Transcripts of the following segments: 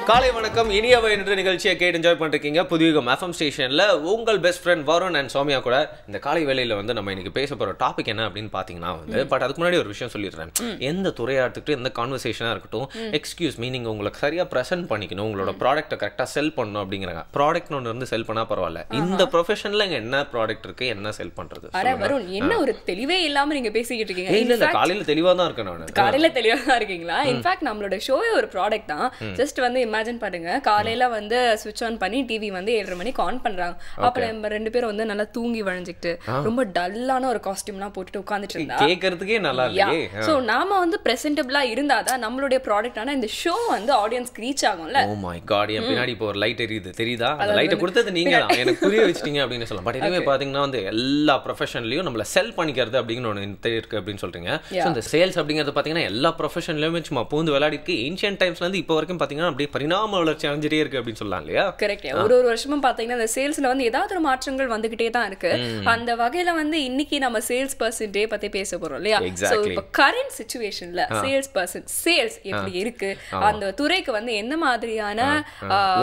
காலை வணக்கம் இனியவை என்ற நிகழ்ச்சியை கேட்டு என்ஜாய் பண்ணிருக்கீங்க புதுயுகம் எஃப்எம் ஸ்டேஷன்ல உங்கள் best friend Varun and Soumya கூட இந்த காலை வேளையில வந்து நம்ம இன்னைக்கு பேச போற டாபிக் என்ன அப்படின்னு பாத்தீங்கன்னா வந்து பட் அதுக்கு முன்னாடி ஒரு விஷயம் சொல்லிடுறேன். எந்த துறையா இருக்கட்டும் எந்த கான்வர்சேஷனா இருக்கட்டும் எக்ஸ்கியூஸ் மீ நீங்க உங்களுக்கு சரியா பிரசன்ட் பண்ணிக்கணும், உங்களோட ப்ராடக்ட்டை கரெக்டா செல் பண்ணணும் அப்படிங்கிறாங்க. ப்ராடக்ட் ஒன்று இருந்து செல் பண்ணா பரவாயில்ல, இந்த ப்ரொஃபஷன்ல என்ன ப்ராடக்ட் இருக்கு என்ன செல் பண்றது? வருண் என்ன ஒரு தெளிவே இல்லாம நீங்க பேசிக்கிட்டு இருக்கீங்க. இல்ல காலையில தெளிவா தான் இருக்கேன் நான். காலையில தெளிவா தான் இருக்கீங்களா? இன்ஃபேக்ட் நம்மளோட ஷோவே ஒரு ப்ராடக்ட் தான். ஜஸ்ட் வந்து இமேஜின் பண்ணுங்க, காலையில வந்து ஸ்விட்ச் ஆன் பண்ணி டிவி வந்து 7:30 மணிக்கு ஆன் பண்றாங்க. அப்ப நம்ம ரெண்டு பேரும் வந்து நல்லா தூங்கி வழிஞ்சிட்டு ரொம்ப டல்லான ஒரு காஸ்டியூம்லாம் போட்டுட்டு உட்கார்ந்துட்டு இருந்தா கேக்குறதுக்கே நல்லா இருக்கு. சோ நாம வந்து பிரசன்டபிளா இருந்தாதான் நம்மளுடைய ப்ராடக்ட் ஆனா இந்த ஷோ வந்து ஆடியன்ஸ்க்கு ரீச் ஆகும்ல. ஓ மை காட், என் பின்னாடி இப்போ ஒரு லைட் எரியுது தெரியுதா? அந்த லைட்டை கொடுத்தது நீங்க தான், எனக்கு புரிய வச்சிட்டீங்க அப்படின்னு சொல்லலாம். பட் இதுவே பாத்தீங்கன்னா வந்து எல்லா ப்ரொஃபஷன்லயும் நம்மள செல் பண்ணிக்கிறது அப்படின்னு ஒன்று இருக்கு அப்படின்னு சொல்றீங்க. இந்த சேல்ஸ் அப்படிங்கிறது பாத்தீங்கன்னா எல்லா ப்ரொஃபஷன்லயுமே சும்மா பூந்து விளையாடி இருக்கு. ஏன்ஷியன்ட் டைம்ஸ்ல இருந்து இப்போ வரைக்கும் பாத்தீங்கன்னா அப்படியே பரிணாம வளர்ச்சி அடைஞ்சிட்டே இருக்கு அப்படின்னு சொல்லலாம் இல்லையா? கரெக்ட். ஒரு வருஷமும் பாத்தீங்கன்னா இந்த சேல்ஸ்ல வந்து ஏதாவது ஒரு மாற்றங்கள் வந்துகிட்டே தான் இருக்கு. அந்த வகையில வந்து இன்னைக்கு நம்ம சேல்ஸ் பர்சன் டே பத்தி பேச போறோம் இல்லையா? சோ இப்போ கரண்ட் சிச்சுவேஷன்ல சேல்ஸ் பர்சன் சேல்ஸ் எப்படி இருக்கு, அந்த துறைக்கு வந்து என்ன மாதிரியான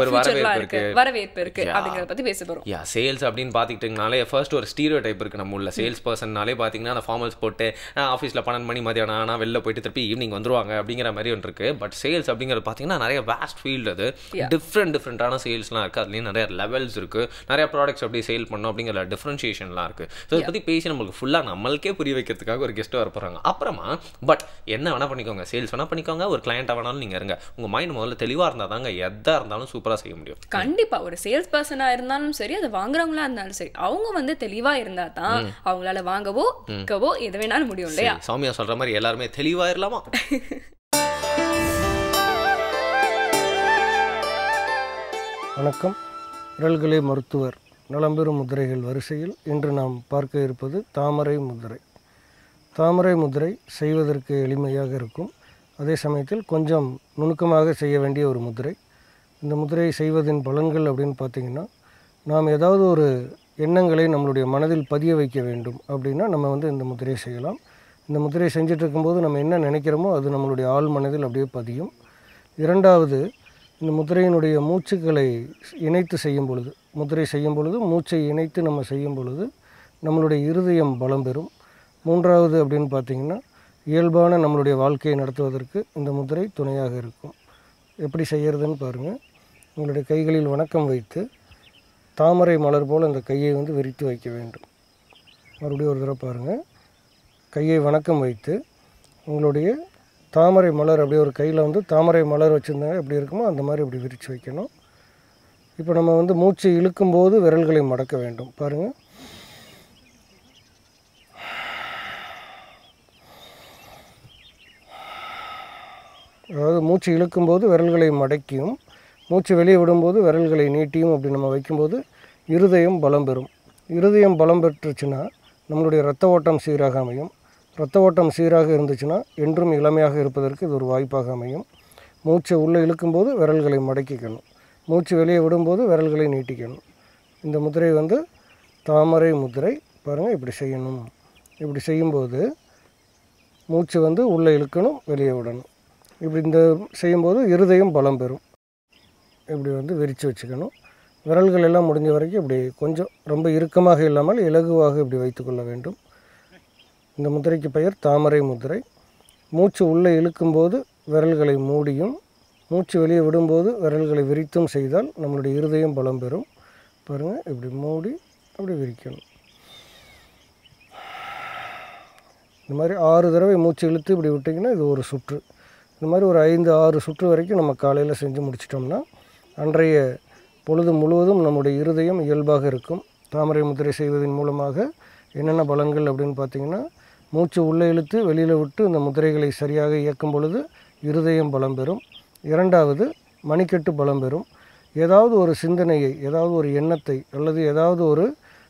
ஃபியூச்சர்லாம் இருக்கு, வரவேற்பு இருக்கு அப்படிங்கறத பத்தி பேச போறோம். யா சேல்ஸ் அப்படின்னு பாத்துக்கிட்டீங்கனாலே ஃபர்ஸ்ட் ஒரு ஸ்டீரியோ டைப் இருக்கு நம்ம உள்ள. சேல்ஸ் பர்சன்னாலே பாத்தீங்கன்னா அந்த ஃபார்மல்ஸ் போட்டு ஆஃபீஸ்ல 12 மணி மதியானம் ஆனா வெளில போயிட்டு திருப்பி ஈவினிங் வந்துருவாங்க அப்படிங்கிற மாதிரி ஒன்று இருக்கு. பட் சேல்ஸ் அப்படிங்கிறது பாத்தீங்கன்னா நிறைய வாஸ்ட் ஃபீல்டு, அது டிஃப்ரெண்டான சேல்ஸ்லாம் இருக்கு. அதுலேயும் நிறைய லெவல்ஸ் இருக்கு, நிறைய ப்ராடக்ட்ஸ் அப்படி சேல் பண்ணணும் அப்படிங்கிற டிஃப்ரென்ஷியேஷன்லாம் இருக்கு. ஸோ இதை பற்றி பேசி நம்மளுக்கு ஃபுல்லாக நம்மளுக்கே புரிய வைக்கிறதுக்காக ஒரு கெஸ்ட் வர போகிறாங்க. அப்புறமா பட் என்ன வேணா பண்ணிக்கோங்க, சேல்ஸ் வேணா பண்ணிக்கோங்க, ஒரு கிளையண்ட்டாக வேணாலும் நீங்கள் இருங்க. உங்கள் மைண்ட் முதல்ல தெளிவாக இருந்தால் தாங்க எதாக இருந்தாலும் சூப்பராக செய்ய முடியும். கண்டிப்பாக ஒரு சேல்ஸ் பர்சனாக இருந்தாலும் சரி, அது வாங்குறவங்களா இருந்தாலும் சரி, அவங்க வந்து தெளிவாக இருந்தால் தான் அவங்களால வாங்கவோ விற்கவோ எது வேணாலும் முடியும் இல்லையா? சௌமியா சொல்கிற மாதிரி எல்லாருமே தெளிவாக இருக்கலாமா? வணக்கம். விரல்களே மருத்துவர் நலம்பெறும் முதிரைகள் வரிசையில் இன்று நாம் பார்க்க இருப்பது தாமரை முதிரை. தாமரை முதிரை செய்வதற்கு எளிமையாக இருக்கும், அதே சமயத்தில் கொஞ்சம் நுணுக்கமாக செய்ய வேண்டிய ஒரு முதிரை. இந்த முதிரை செய்வதின் பலன்கள் அப்படின்னு பார்த்திங்கன்னா, நாம் ஏதாவது ஒரு எண்ணங்களை நம்மளுடைய மனதில் பதிய வைக்க வேண்டும் அப்படின்னா நம்ம வந்து இந்த முதிரையை செய்யலாம். இந்த முதிரை செஞ்சுட்டு இருக்கும்போது நம்ம என்ன நினைக்கிறோமோ அது நம்மளுடைய ஆழ் மனதில் அப்படியே பதியும். இரண்டாவது, இந்த முதிரையினுடைய மூச்சுக்களை இணைத்து செய்யும் பொழுது, முதிரை செய்யும் பொழுது மூச்சை இணைத்து நம்ம செய்யும் பொழுது நம்மளுடைய இருதயம் பலம் பெறும். மூன்றாவது அப்படின்னு பார்த்திங்கன்னா, இயல்பான நம்மளுடைய வாழ்க்கையை நடத்துவதற்கு இந்த முதிரை துணையாக இருக்கும். எப்படி செய்கிறதுன்னு பாருங்கள். உங்களுடைய கைகளில் வணக்கம் வைத்து தாமரை மலர் போல் அந்த கையை வந்து விரித்து வைக்க வேண்டும். மறுபடியும் ஒரு தடவை பாருங்கள். கையை வணக்கம் வைத்து உங்களுடைய தாமரை மலர் அப்படியே ஒரு கையில் வந்து தாமரை மலர் வச்சுருந்தாங்க எப்படி இருக்குமோ அந்த மாதிரி அப்படி விரித்து வைக்கணும். இப்போ நம்ம வந்து மூச்சு இழுக்கும்போது விரல்களை மடக்க வேண்டும். பாருங்கள். அதாவது மூச்சு இழுக்கும்போது விரல்களை மடக்கியும் மூச்சு வெளியே விடும்போது விரல்களை நீட்டியும் அப்படி நம்ம வைக்கும்போது இருதயம் பலம் பெறும். இருதயம் பலம் பெற்றுச்சுன்னா நம்மளுடைய இரத்த ஓட்டம் சீராக அமையும். இரத்த ஓட்டம் சீராக இருந்துச்சுன்னா என்றும் இளமையாக இருப்பதற்கு இது ஒரு வாய்ப்பாக அமையும். மூச்சை உள்ளே இழுக்கும்போது விரல்களை மடக்கிக்கணும், மூச்சு வெளியே விடும்போது விரல்களை நீட்டிக்கணும். இந்த முதிரை வந்து தாமரை முதிரை. பாருங்கள், இப்படி செய்யணும். இப்படி செய்யும்போது மூச்சு வந்து உள்ளே இழுக்கணும், வெளியே விடணும். இப்படி இந்த செய்யும்போது இருதயம் பலம் பெறும். இப்படி வந்து விரித்து வச்சுக்கணும். விரல்கள் எல்லாம் முடிஞ்ச வரைக்கும் இப்படி கொஞ்சம் ரொம்ப இறுக்கமாக இல்லாமல் இலகுவாக இப்படி வைத்துக்கொள்ள வேண்டும். இந்த முதிரைக்கு பெயர் தாமரை முதிரை. மூச்சு உள்ளே இழுக்கும்போது விரல்களை மூடியும் மூச்சு வெளியே விடும்போது விரல்களை விரித்தும் செய்தால் நம்மளுடைய இருதயம் பலம் பெறும். பாருங்கள், இப்படி மூடி அப்படி விரிக்கணும். இந்த மாதிரி 6 தடவை மூச்சு இழுத்து இப்படி விட்டிங்கன்னா இது ஒரு சுற்று. இந்த மாதிரி ஒரு 5-6 சுற்று வரைக்கும் நம்ம காலையில் செஞ்சு முடிச்சிட்டோம்னா அன்றைய பொழுது முழுவதும் நம்முடைய இருதயம் இயல்பாக இருக்கும். தாமரை முதிரை செய்வதன் மூலமாக என்னென்ன பலன்கள் அப்படின்னு பார்த்திங்கன்னா, மூச்சு உள்ளே இழுத்து வெளியில் விட்டு இந்த முதிரைகளை சரியாக இயக்கும் பொழுது இருதயம் பலம் பெறும். இரண்டாவது, மணிக்கட்டு பலம் பெறும். ஏதாவது ஒரு சிந்தனையை, ஏதாவது ஒரு எண்ணத்தை அல்லது ஏதாவது ஒரு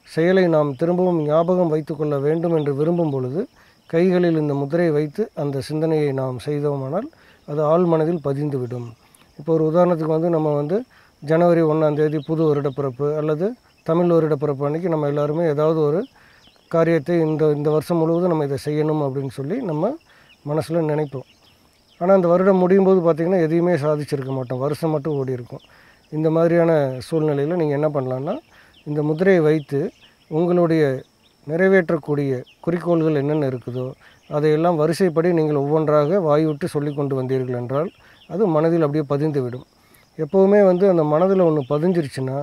செயலை நாம் திரும்பவும் ஞாபகம் வைத்து கொள்ள வேண்டும் என்று விரும்பும் பொழுது கைகளில் இந்த முதிரை வைத்து அந்த சிந்தனையை நாம் செய்தோமானால் அது ஆழ் மனதில் பதிந்துவிடும். இப்போ ஒரு உதாரணத்துக்கு வந்து நம்ம வந்து ஜனவரி 1ஆம் தேதி புது வருடப்பிறப்பு அல்லது தமிழ் வருடப்பிறப்பு அன்றைக்கி நம்ம எல்லாருமே ஏதாவது ஒரு காரியத்தை இந்த வருஷம் முழுவதும் நம்ம இதை செய்யணும் அப்படின்னு சொல்லி நம்ம மனசில் நினைப்போம். ஆனால் அந்த வருடம் முடியும் போது பார்த்திங்கன்னா எதையுமே சாதிச்சிருக்க மாட்டோம், வருஷம் மட்டும் ஓடி இருக்கும். இந்த மாதிரியான சூழ்நிலையில் நீங்கள் என்ன பண்ணலான்னா, இந்த முதிரையை வைத்து உங்களுடைய நிறைவேற்றக்கூடிய குறிக்கோள்கள் என்னென்ன இருக்குதோ அதையெல்லாம் வரிசைப்படி நீங்கள் ஒவ்வொன்றாக வாய்விட்டு சொல்லி கொண்டு வந்தீர்கள் என்றால் அது மனதில் அப்படியே பதிந்து விடும். எப்போவுமே அந்த மனதில் ஒன்று பதிஞ்சிருச்சுன்னா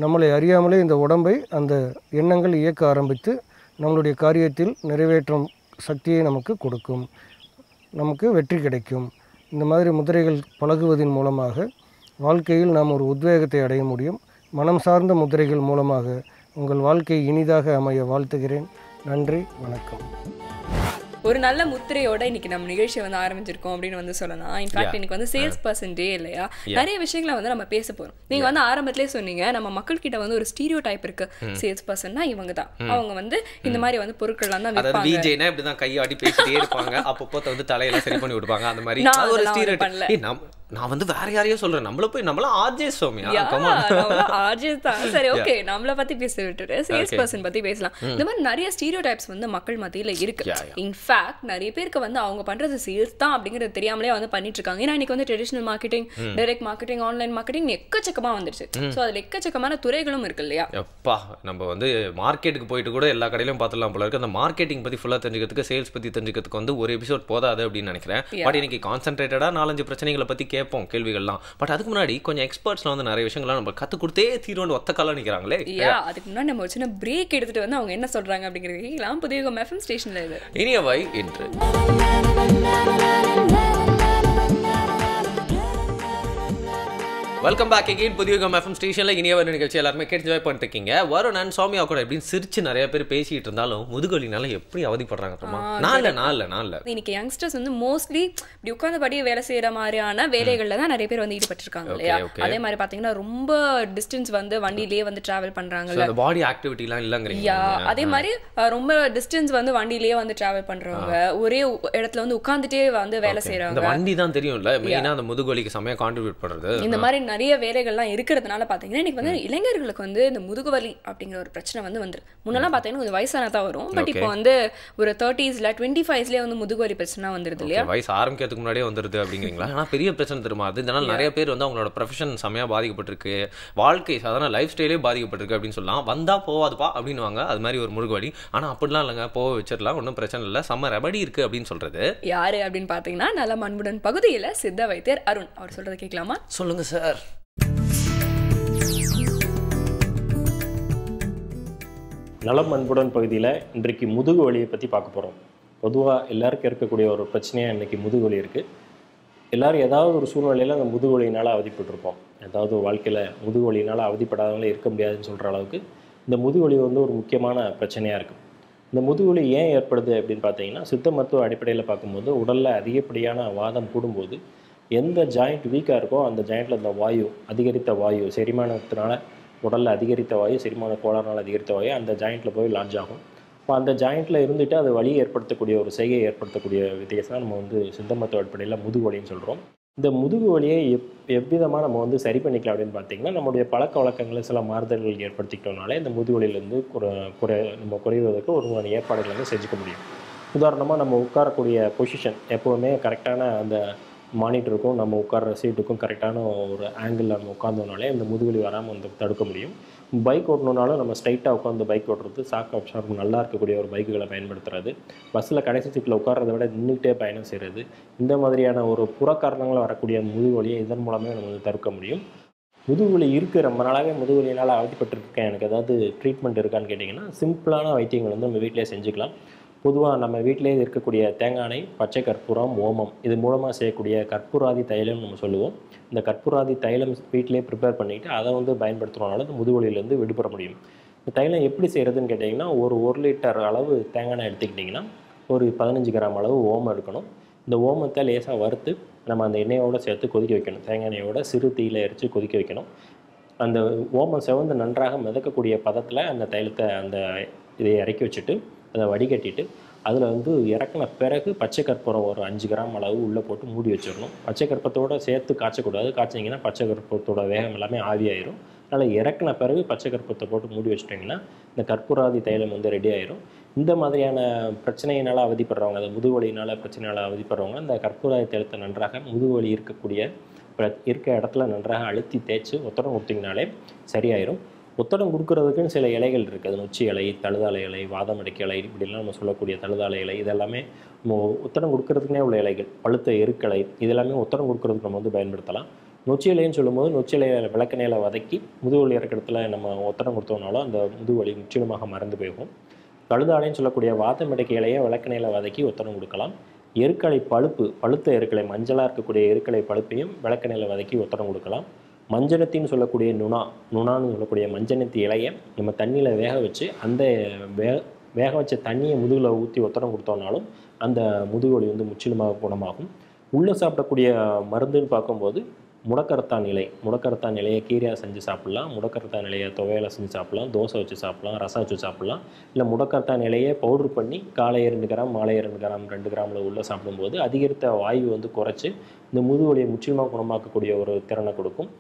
நம்மளை அறியாமலே இந்த உடம்பை அந்த எண்ணங்கள் இயக்க ஆரம்பித்து நம்மளுடைய காரியத்தில் நிறைவேற்றும் சக்தியை நமக்கு கொடுக்கும், நமக்கு வெற்றி கிடைக்கும். இந்த மாதிரி முதிரைகள் பழகுவதன் மூலமாக வாழ்க்கையில் நாம் ஒரு உத்வேகத்தை அடைய முடியும். மனம் சார்ந்த முதிரைகள் மூலமாக உங்கள் வாழ்க்கை இனிதாக அமைய வாழ்த்துகிறேன். நன்றி, வணக்கம். ஒரு நல்ல முத்திரையோட இன்னைக்கு நம்ம நிகழ்ச்சியை ஆரம்பிச்சிருக்கோம் அப்படின்னு சொல்லலாம். இன்ஃபேக்ட் இன்னைக்கு சேல்ஸ் பர்சன் டே இல்லையா, நிறைய விஷயங்களை நம்ம பேச போறோம். நீங்க ஆரம்பத்திலே சொன்னீங்க நம்ம மக்கள் கிட்ட ஒரு ஸ்டீரியோ டைப் இருக்கு, சேல்ஸ் பர்சன்னா இவங்க தான், அவங்க இந்த மாதிரி பொருட்கள்லாம் தான் விற்பாங்க, விஜய்னா இப்படிதான் கையாடி பேசிட்டே இருப்பாங்க, அப்பப்போ தலையெல்லாம் சரி பண்ணி விடுவாங்க. அந்த மாதிரி ஒரு ஸ்டீரியோ டைப். நான் வேற யாரையோ சொல்றேன், நம்மளும் ஆர்ஜே சோமியா ஆர்ஜே தான். சரி, ஓகே, நம்மள பத்தி பேச விட்டுட்டு சேல்ஸ் பர்சன் பத்தி பேசலாம். இந்த மாதிரி நிறைய ஸ்டீரியோ டைப்ஸ் மக்கள் மத்தியில இருக்கு. இன்ஃபேக்ட் நிறைய பேருக்கு அவங்க பண்றது சேல்ஸ் தான் அப்படிங்கறது தெரியாமலே பண்ணிட்டு இருக்காங்க. ஏன்னா இன்னைக்கு traditional marketing, direct marketing, online marketing எக்கச்சக்கமா வந்துருச்சு. சோ அதுல எக்கச்சக்கமான துறைகளும் இருக்கு இல்லையா. எப்பா நம்ம மார்க்கெட்டுக்கு போயிட்டு கூட எல்லா கடையிலும் பார்த்துலாம் போல இருக்கு. அந்த மார்க்கெட்டிங் பத்தி ஃபுல்லா தெரிஞ்சுக்கிறதுக்கு, சேல்ஸ் பத்தி தெரிஞ்சுக்கிறதுக்கு ஒரு எபிசோட் போதாது அப்படின்னு நினைக்கிறேன். பட் இன்னைக்கு கான்சென்ட்ரேட்டடா 4-5 பிரச்சனைகளை பத்தி கேட்போம், கேள்விகள்லாம். பட் அதுக்கு முன்னாடி கொஞ்சம் எக்ஸ்பர்ட்ஸ்லாம் நிறைய விஷயங்கள்லாம் நம்ம கத்து கொடுத்தே தீர்வு ஒத்த காலம் நிற்கிறாங்களே. அதுக்கு முன்னாடி நம்ம சின்ன பிரேக் எடுத்துட்டு அவங்க என்ன சொல்றாங்க அப்படிங்கிறது புதிய FM ஸ்டேஷன்ல இது இனியவை இன்று. வெல்கம் பேக் அகைன் புதிய FM ஸ்டேஷனில் இனிய ஒரு நிகழ்ச்சி எல்லாருமே கேட்டு என்ஜாய் பண்ணிட்டு இருக்கீங்க. வருண் அண்ட் சௌமியா கூட எப்படின்னு சிரிச்சு நிறைய பேர் பேசிட்டு இருந்தாலும் முதுகொலினால எப்படி அவதிப்படுறாங்க தெரியுமா? நாள் இன்னைக்கு யங்ஸ்டர்ஸ் மோஸ்ட்லி இப்படி உட்கார்ந்தபடியே வேலை செய்யற மாதிரியான வேலைகள்ல தான் நிறைய பேர் ஈடுபட்டு இருக்காங்க இல்லையா. அதே மாதிரி பாத்தீங்கன்னா ரொம்ப டிஸ்டன்ஸ் வண்டியிலேயே டிராவல் பண்றாங்க, பாடி ஆக்டிவிட்டிலாம் இல்லங்கிறீங்க. அதே மாதிரி ரொம்ப டிஸ்டன்ஸ் வண்டியிலேயே டிராவல் பண்றவங்க, ஒரே இடத்துல உட்கார்ந்துட்டே வேலை செய்யறாங்க. வண்டி தான் தெரியும்ல மெயினா அந்த முதுகொலிக்கு செமையா கான்ட்ரிபியூட் பண்றது. இந்த மாதிரி நிறைய வேலைகள்லாம் இருக்கிறதுனால பாத்தீங்கன்னா இன்னைக்கு இளைஞர்களுக்கு இந்த முதுகுவலி அப்படிங்கிற ஒரு பிரச்சனை வந்துரு. முன்னெல்லாம் பாத்தீங்கன்னா கொஞ்சம் வயசானதான் வரும், பட் இப்போ ஒரு 30ஸ்ல 25ஸ்லயே முதுகுவலி பிரச்சனை வந்துருது இல்லையா. வயசு ஆரம்பிக்கிறதுக்கு முன்னாடியே வந்துருது அப்படிங்கிறீங்களா? ஆனா பெரிய பிரச்சனை தெரியுமா அது? இதனால நிறைய பேர் அவங்களோட ப்ரொஃபஷன் செமையா பாதிக்கப்பட்டிருக்கு, வாழ்க்கை சாதாரண லைஃப் ஸ்டைலே பாதிக்கப்பட்டிருக்கு அப்படின்னு சொல்லலாம். வந்தா போவாதுப்பா அப்படின்னுவாங்க, அது மாதிரி ஒரு முதுகுவலி. ஆனா அப்படிலாம் இல்லைங்க, போக வச்சிடலாம், ஒன்றும் பிரச்சனை இல்லை, செம்ம ரெமடி இருக்கு அப்படின்னு சொல்றது யாரு அப்படின்னு பாத்தீங்கன்னா நலம் அன்புடன் பகுதியில சித்த வைத்தியர் அருண். அவர் சொல்றதை கேட்கலாமா? சொல்லுங்க சார். நலம் அன்புடன் பகுதியில் இன்றைக்கு முதுகு வலியை பற்றி பார்க்க போகிறோம். பொதுவாக எல்லாருக்கும் இருக்கக்கூடிய ஒரு பிரச்சனையாக இன்றைக்கி முதுகு வலி இருக்குது. எல்லோரும் ஏதாவது ஒரு சூழ்நிலையில் அந்த முதுகு வலியினால் அவதிப்பட்டிருப்போம். ஏதாவது வாழ்க்கையில் முதுகு வலியினால் அவதிப்படாதவங்களே இருக்க முடியாதுன்னு சொல்கிற அளவுக்கு இந்த முதுகு வலி ஒரு முக்கியமான பிரச்சனையாக இருக்குது. இந்த முதுகு வலி ஏன் ஏற்படுது அப்படின்னு பார்த்தீங்கன்னா, சித்த மருத்துவ அடிப்படையில் பார்க்கும்போது உடலில் அதிகப்படியான வாதம் கூடும்போது எந்த ஜாயிண்ட் வீக்காக இருக்கோ அந்த ஜாயிண்டில் இந்த வாயு, அதிகரித்த வாயு, செரிமானத்தினால உடலில் அதிகரித்த வாயு, செரிமான கோளாறுனால் அதிகரித்த வாயு அந்த ஜாயிண்ட்டில் போய் லாட்ஜ் ஆகும். இப்போ அந்த ஜாயிண்ட்டில் இருந்துட்டு அது வலியை ஏற்படுத்தக்கூடிய ஒரு செய்கையை ஏற்படுத்தக்கூடிய வித்தியாசம் நம்ம சித்த மருத்துவ அடிப்படையில் முதுகு வலின்னு சொல்கிறோம். இந்த முதுகு வலியை எவ்விதமாக நம்ம சரி பண்ணிக்கலாம் அப்படின்னு பார்த்தீங்கன்னா, நம்முடைய பழக்க வழக்கங்களில் சில மாறுதல்கள் ஏற்படுத்திக்கிட்டோம்னாலே இந்த முதுகு வலியிலேருந்து நம்ம குறைவதற்கு ஒரு ஏற்பாடுகள் செஞ்சுக்க முடியும். உதாரணமாக நம்ம உட்காரக்கூடிய பொசிஷன் எப்போவுமே கரெக்டான அந்த மானிட்டருக்கும் நம்ம உட்கார்ற சீட்டுக்கும் கரெக்டான ஒரு ஆங்கிளில் நம்ம உட்காந்தோனாலே இந்த முதுகுவலி வராமல் தடுக்க முடியும். பைக் ஓட்டணுன்னாலும் நம்ம ஸ்ட்ரைட்டாக உட்காந்து பைக் ஓட்டுறது, ஷாக் அப்சார்பர் நல்லா இருக்கக்கூடிய ஒரு பைக்குகளை பயன்படுத்துறது, பஸ்ஸில் கடைசி சீட்டில் உட்கார்றத விட நின்றுக்கிட்டே பயணம் செய்கிறது, இந்த மாதிரியான ஒரு புறக்காரணங்கள் வரக்கூடிய முதுகுவலியை இதன் மூலமே நம்ம தடுக்க முடியும். முதுகுவலி இருக்குது, ரொம்ப நாளாகவே முதுகுவலினால் அவதிப்பட்டுருக்கேன், எனக்கு ஏதாவது ட்ரீட்மெண்ட் இருக்கான்னு கேட்டிங்கன்னா, சிம்பிளான வைத்தியங்கள் நம்ம வீட்டிலே செஞ்சுக்கலாம். பொதுவாக நம்ம வீட்டிலே இருக்கக்கூடிய தேங்காய் எண்ணெய், பச்சை கற்பூரம், ஓமம் இது மூலமாக செய்யக்கூடிய கற்பூராதி தைலம் நம்ம சொல்லுவோம். இந்த கற்பூராதி தைலம் வீட்டிலே ப்ரிப்பேர் பண்ணிவிட்டு அதை பயன்படுத்துகிறனால இந்த முதுகுவலியிலேருந்து விடுபட முடியும். இந்த தைலம் எப்படி செய்கிறதுன்னு கேட்டிங்கன்னா, ஒரு 1 லிட்டர் அளவு தேங்காய் எண்ணெய் எடுத்துக்கிட்டிங்கன்னா ஒரு 15 கிராம் அளவு ஓமம் எடுக்கணும். இந்த ஓமத்தை லேசாக வறுத்து நம்ம அந்த எண்ணெயோடு சேர்த்து கொதிக்க வைக்கணும். தேங்காய் எண்ணெயோட சிறு தீயில் எரித்து கொதிக்க வைக்கணும். அந்த ஓமம் செவந்து நன்றாக மிதக்கக்கூடிய பதத்தில் அந்த தைலத்தை இதை இறக்கி வச்சுட்டு அதை வடிகட்டிட்டு அதில் இறக்கின பிறகு பச்சை கற்பூரம் ஒரு 5 கிராம் அளவு உள்ளே போட்டு மூடி வச்சிடணும். பச்சை கற்பூரத்தோடு சேர்த்து காய்ச்சக்கூடாது, காய்ச்சிங்கன்னா பச்சை கற்பூரத்தோட வேகம் எல்லாமே ஆவியாயிரும். அதனால் இறக்கின பிறகு பச்சை கற்பூரத்தை போட்டு மூடி வச்சிட்டிங்கன்னா இந்த கற்பூராதி தைலம் ரெடி ஆயிரும். இந்த மாதிரியான பிரச்சனையினால் அவதிப்படுறவங்க, அந்த முதுகுவலியினால் பிரச்சனையால் அவதிப்படுறவங்க இந்த கற்பூராய தைலத்தை நன்றாக முதுகுவலி இருக்க இடத்துல நன்றாக அழுத்தி தேய்ச்சி ஒத்தடம் கொடுத்தீங்கனாலே சரியாயிரும். ஒத்தடம் கொடுக்குறதுக்குன்னு சில இலைகள் இருக்குது. அது நொச்சி இலை, தழுதாலை இலை, வாதமடைக்க இலை, இப்படிலாம் நம்ம சொல்லக்கூடிய தழுதாலை இலை, இதெல்லாமே நம்ம ஒத்தடம் கொடுக்கறதுக்குனே உள்ள இலைகள். பழுத்த எருக்களை இதெல்லாமே ஒத்தடம் கொடுக்கறதுக்கு நம்ம வந்து பயன்படுத்தலாம். நொச்சி இலைன்னு சொல்லும்போது நொச்சி இலையை விளக்கெண்ணெயில் வதக்கி முதுகுவலி இருக்க இடத்துல நம்ம ஒத்தடம் கொடுத்தோம்னாலும் அந்த முதுகுவலி முற்றிலுமாக மறந்து போகும். தழுதாலைன்னு சொல்லக்கூடிய வாதமடைக்க இலையை விளக்கெண்ணெயில் வதக்கி ஒத்தடம் கொடுக்கலாம். எருக்களை பழுத்த எருக்களை, மஞ்சளாக இருக்கக்கூடிய எருக்களை பழுப்பையும் விளக்கெண்ணெயில் வதக்கி ஒத்தடம் கொடுக்கலாம். மஞ்சனத்தின்னு சொல்லக்கூடிய நுணான்னு சொல்லக்கூடிய மஞ்சனத்தி இலையை நம்ம தண்ணியில் வேக வச்சு அந்த வேக வச்ச தண்ணியை முதுகில் ஊற்றி ஒத்தடம் கொடுத்தோம்னாலும் அந்த முதுகுவலி வந்து முற்றிலுமாக குணமாகும். உள்ளே சாப்பிடக்கூடிய மருந்துன்னு பார்க்கும்போது முடக்கரத்தான் இலையை கீரையாக செஞ்சு சாப்பிட்லாம். முடக்கரத்தான் இலையை துவையலை செஞ்சு சாப்பிட்லாம். தோசை வச்சு சாப்பிட்லாம். ரசம் வச்சு சாப்பிட்லாம். இல்லை முடக்கரத்தான் இலையை பவுட்ரு பண்ணி காலை 2 கிராம் மாலை 2 கிராம் 2 கிராமில் உள்ளே சாப்பிடும்போது அதிகரித்த வாயு வந்து குறைச்சி இந்த முதுகுவலியை முற்றிலுமாக குணமாக்கக்கூடிய ஒரு திறனை கொடுக்கும்.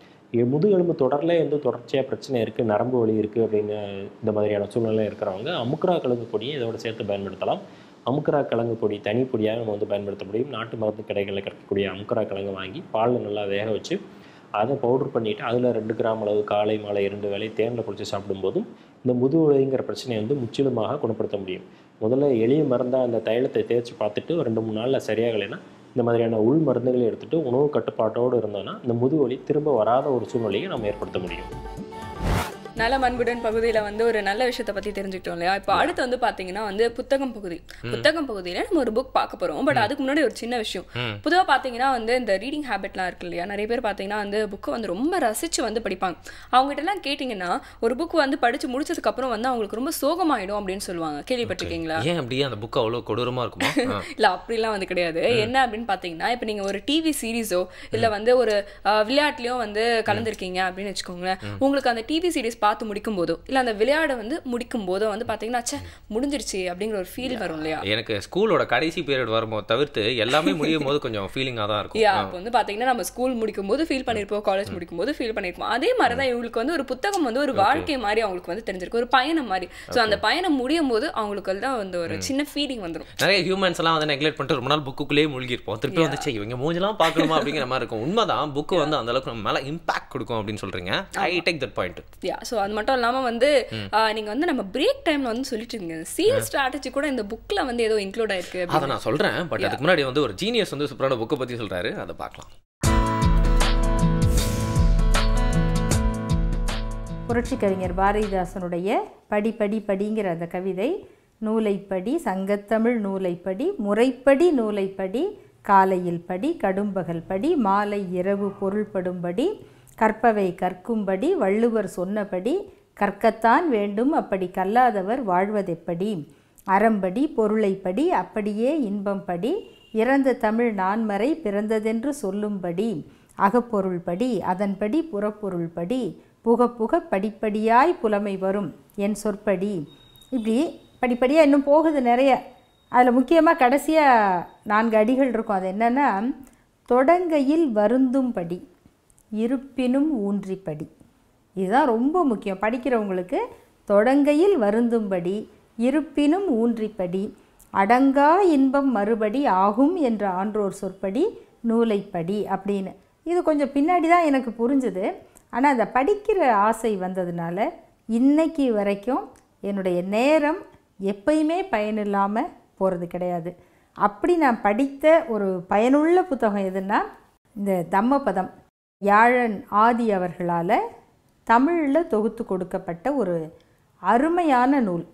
முதுகெலும்பு தொடர்ச்சியாக பிரச்சனை இருக்குது, நரம்பு வலி இருக்குது அப்படின்னு இந்த மாதிரியான சூழ்நிலை இருக்கிறவங்க அமுக்குரா கிழங்கு பொடியை இதோட சேர்த்து பயன்படுத்தலாம். அமுக்குரா கிழங்கு பொடி தனிப்பொடியாக நம்ம வந்து பயன்படுத்த முடியும். நாட்டு மருந்து கடைகளில் கிடைக்கக்கூடிய அமுக்குரா கிழங்கு வாங்கி பாலில் நல்லா வேக வச்சு அதை பவுட்ரு பண்ணிவிட்டு அதில் 2 கிராம் அளவு காலை மாலை 2 வேளை தேனில் குடித்து சாப்பிடும்போதும் இந்த முதுகுவலிங்கிற பிரச்சனையை வந்து முற்றிலுமாக குணப்படுத்த முடியும். முதல்ல எளிய மருந்தாக அந்த தைலத்தை தேய்ச்சி பார்த்துட்டு 2-3 நாளில் சரியாகலைன்னா இந்த மாதிரியான உள் மருந்துகளை எடுத்துகிட்டு உணவு கட்டுப்பாட்டோடு இருந்தோன்னா இந்த முதுகுவலி திரும்ப வராத ஒரு சூழ்நிலையை நம்ம ஏற்படுத்த முடியும். நலம் அன்புடன் பகுதியில் வந்து ஒரு நல்ல விஷயத்தை பற்றி தெரிஞ்சுக்கிட்டோம் இல்லையா? இப்போ அடுத்து வந்து பார்த்தீங்கன்னா வந்து புத்தகம் பகுதியில் நம்ம ஒரு புக் பார்க்க போகிறோம். பட் அதுக்கு முன்னாடி ஒரு சின்ன விஷயம். பொதுவாக பார்த்தீங்கன்னா வந்து இந்த ரீடிங் ஹேபிட்லாம் இருக்கு இல்லையா? நிறைய பேர் பார்த்தீங்கன்னா வந்து புக்கை வந்து ரொம்ப ரசித்து வந்து படிப்பாங்க. அவங்ககிட்டலாம் கேட்டிங்கன்னா ஒரு புக் வந்து படித்து முடிச்சதுக்கப்புறம் வந்து அவங்களுக்கு ரொம்ப சோகமாயிடும் அப்படின்னு சொல்லுவாங்க. கேள்விப்பட்டிருக்கீங்களா? ஏன் அப்படியே அந்த புக் அவ்வளோ கொடூரமாக இருக்குமா? இல்லை, அப்படிலாம் வந்து கிடையாது. என்ன அப்படின்னு பார்த்தீங்கன்னா, இப்போ நீங்கள் ஒரு டிவி சீரீஸோ இல்லை வந்து ஒரு விளையாட்டுலையோ வந்து கலந்துருக்கீங்க அப்படின்னு வச்சுக்கோங்களேன். உங்களுக்கு அந்த டிவி சீரீஸ் பார்த்து முடிக்கும் போதோ இல்லை அந்த விளையாட வந்து முடிக்கும் போதோ வந்து பார்த்தீங்கன்னா முடிஞ்சிருச்சு அப்படிங்கிற ஒரு ஃபீல் வரும் இல்லையா? எனக்கு ஸ்கூலோட கடைசி பீரியட் வரும்போது தவிர்த்து எல்லாமே முடியும் போது கொஞ்சம் ஃபீலிங்காக தான் இருக்கும். அப்போ வந்து பார்த்தீங்கன்னா நம்ம ஸ்கூல் முடிக்கும் போது ஃபீல் பண்ணியிருப்போம், காலேஜ் முடிக்கும் போது ஃபீல் பண்ணியிருப்போம். அதே மாதிரி தான் இவங்களுக்கு வந்து ஒரு புத்தகம் வந்து ஒரு வாழ்க்கை மாதிரி அவங்களுக்கு வந்து தெரிஞ்சிருக்கு, ஒரு பயணம் மாதிரி. ஸோ அந்த பயணம் முடியும் போது அவங்களுக்கு தான் வந்து ஒரு சின்ன ஃபீலிங் வந்துடும். நிறைய ஹியூமன்ஸ் எல்லாம் வந்து நெக்லெக்ட் பண்ணிட்டு ரொம்ப நாள் புக்குள்ளேயே மூழ்கிருப்போம். திருப்பி வந்துச்சு இவங்க மூஞ்செல்லாம் பார்க்கணுமா அப்படிங்கிற மாதிரி இருக்கும். உண்மைதான், புக்கு வந்து அந்த அளவுக்கு நம்ம மேலே இம்பாக்ட் கொடுக்கும் அப்படின்னு சொல்றீங்க. I take that point. So அது மட்டும் இல்லாமல் வந்து நீங்க வந்து நம்ம பிரேக் டைம்ல வந்து சொல்லிட்டு இருக்கீங்க சேல்ஸ் ஸ்ட்ராட்டஜி கூட இந்த புக்ல வந்து ஏதோ இன்க்ளூட் ஆயிருக்கு. அதை நான் சொல்றேன். பட் அதுக்கு முன்னாடி வந்து ஒரு ஜீனியஸ் வந்து சூப்பரான புக்கை பத்தி சொல்றாரு, அதை பார்க்கலாம். புரட்சி கவிஞர் பாரதிதாசனுடைய படி படி படிங்கிற அந்த கவிதை, நூலைப்படி சங்கத்தமிழ் நூலைப்படி முறைப்படி நூலைப்படி காலையில் படி கடும்பகல் படி மாலை இரவு பொருள்படும்படி கற்பவை கற்கும்படி வள்ளுவர் சொன்னபடி கற்கத்தான் வேண்டும் அப்படி கல்லாதவர் வாழ்வதெப்படி அறம்படி பொருளைப்படி அப்படியே இன்பம் படி இறந்த தமிழ் நான்மறை பிறந்ததென்று சொல்லும்படி அகப்பொருள்படி அதன்படி புறப்பொருள்படி புக புக படிப்படியாய் புலமை வரும் என் சொற்படி. இப்படி படிப்படியாக இன்னும் போகுது நிறைய. அதில் முக்கியமாக கடைசியாக 4 அடிகள் இருக்கும். அது என்னென்னா, தொடங்கையில் வருந்தும்படி இருப்பினும் ஊன்றிப்படி. இதுதான் ரொம்ப முக்கியம் படிக்கிறவங்களுக்கு. தொடங்கையில் வருந்தும்படி இருப்பினும் ஊன்றிப்படி அடங்கா இன்பம் மறுபடி ஆகும் என்ற ஆன்றோர் சொற்படி நூலைப்படி அப்படின்னு. இது கொஞ்சம் பின்னாடி தான் எனக்கு புரிஞ்சுது. ஆனால் அதை படிக்கிற ஆசை வந்ததுனால இன்னைக்கு வரைக்கும் என்னுடைய நேரம் எப்பயுமே பயனில்லாமல் போகிறது கிடையாது. அப்படி நான் படித்த ஒரு பயனுள்ள புத்தகம் எதுன்னா இந்த தம்மபதம். யாழன் ஆதி அவர்களால் தமிழில் தொகுத்து கொடுக்கப்பட்ட ஒரு அருமையான நூல்.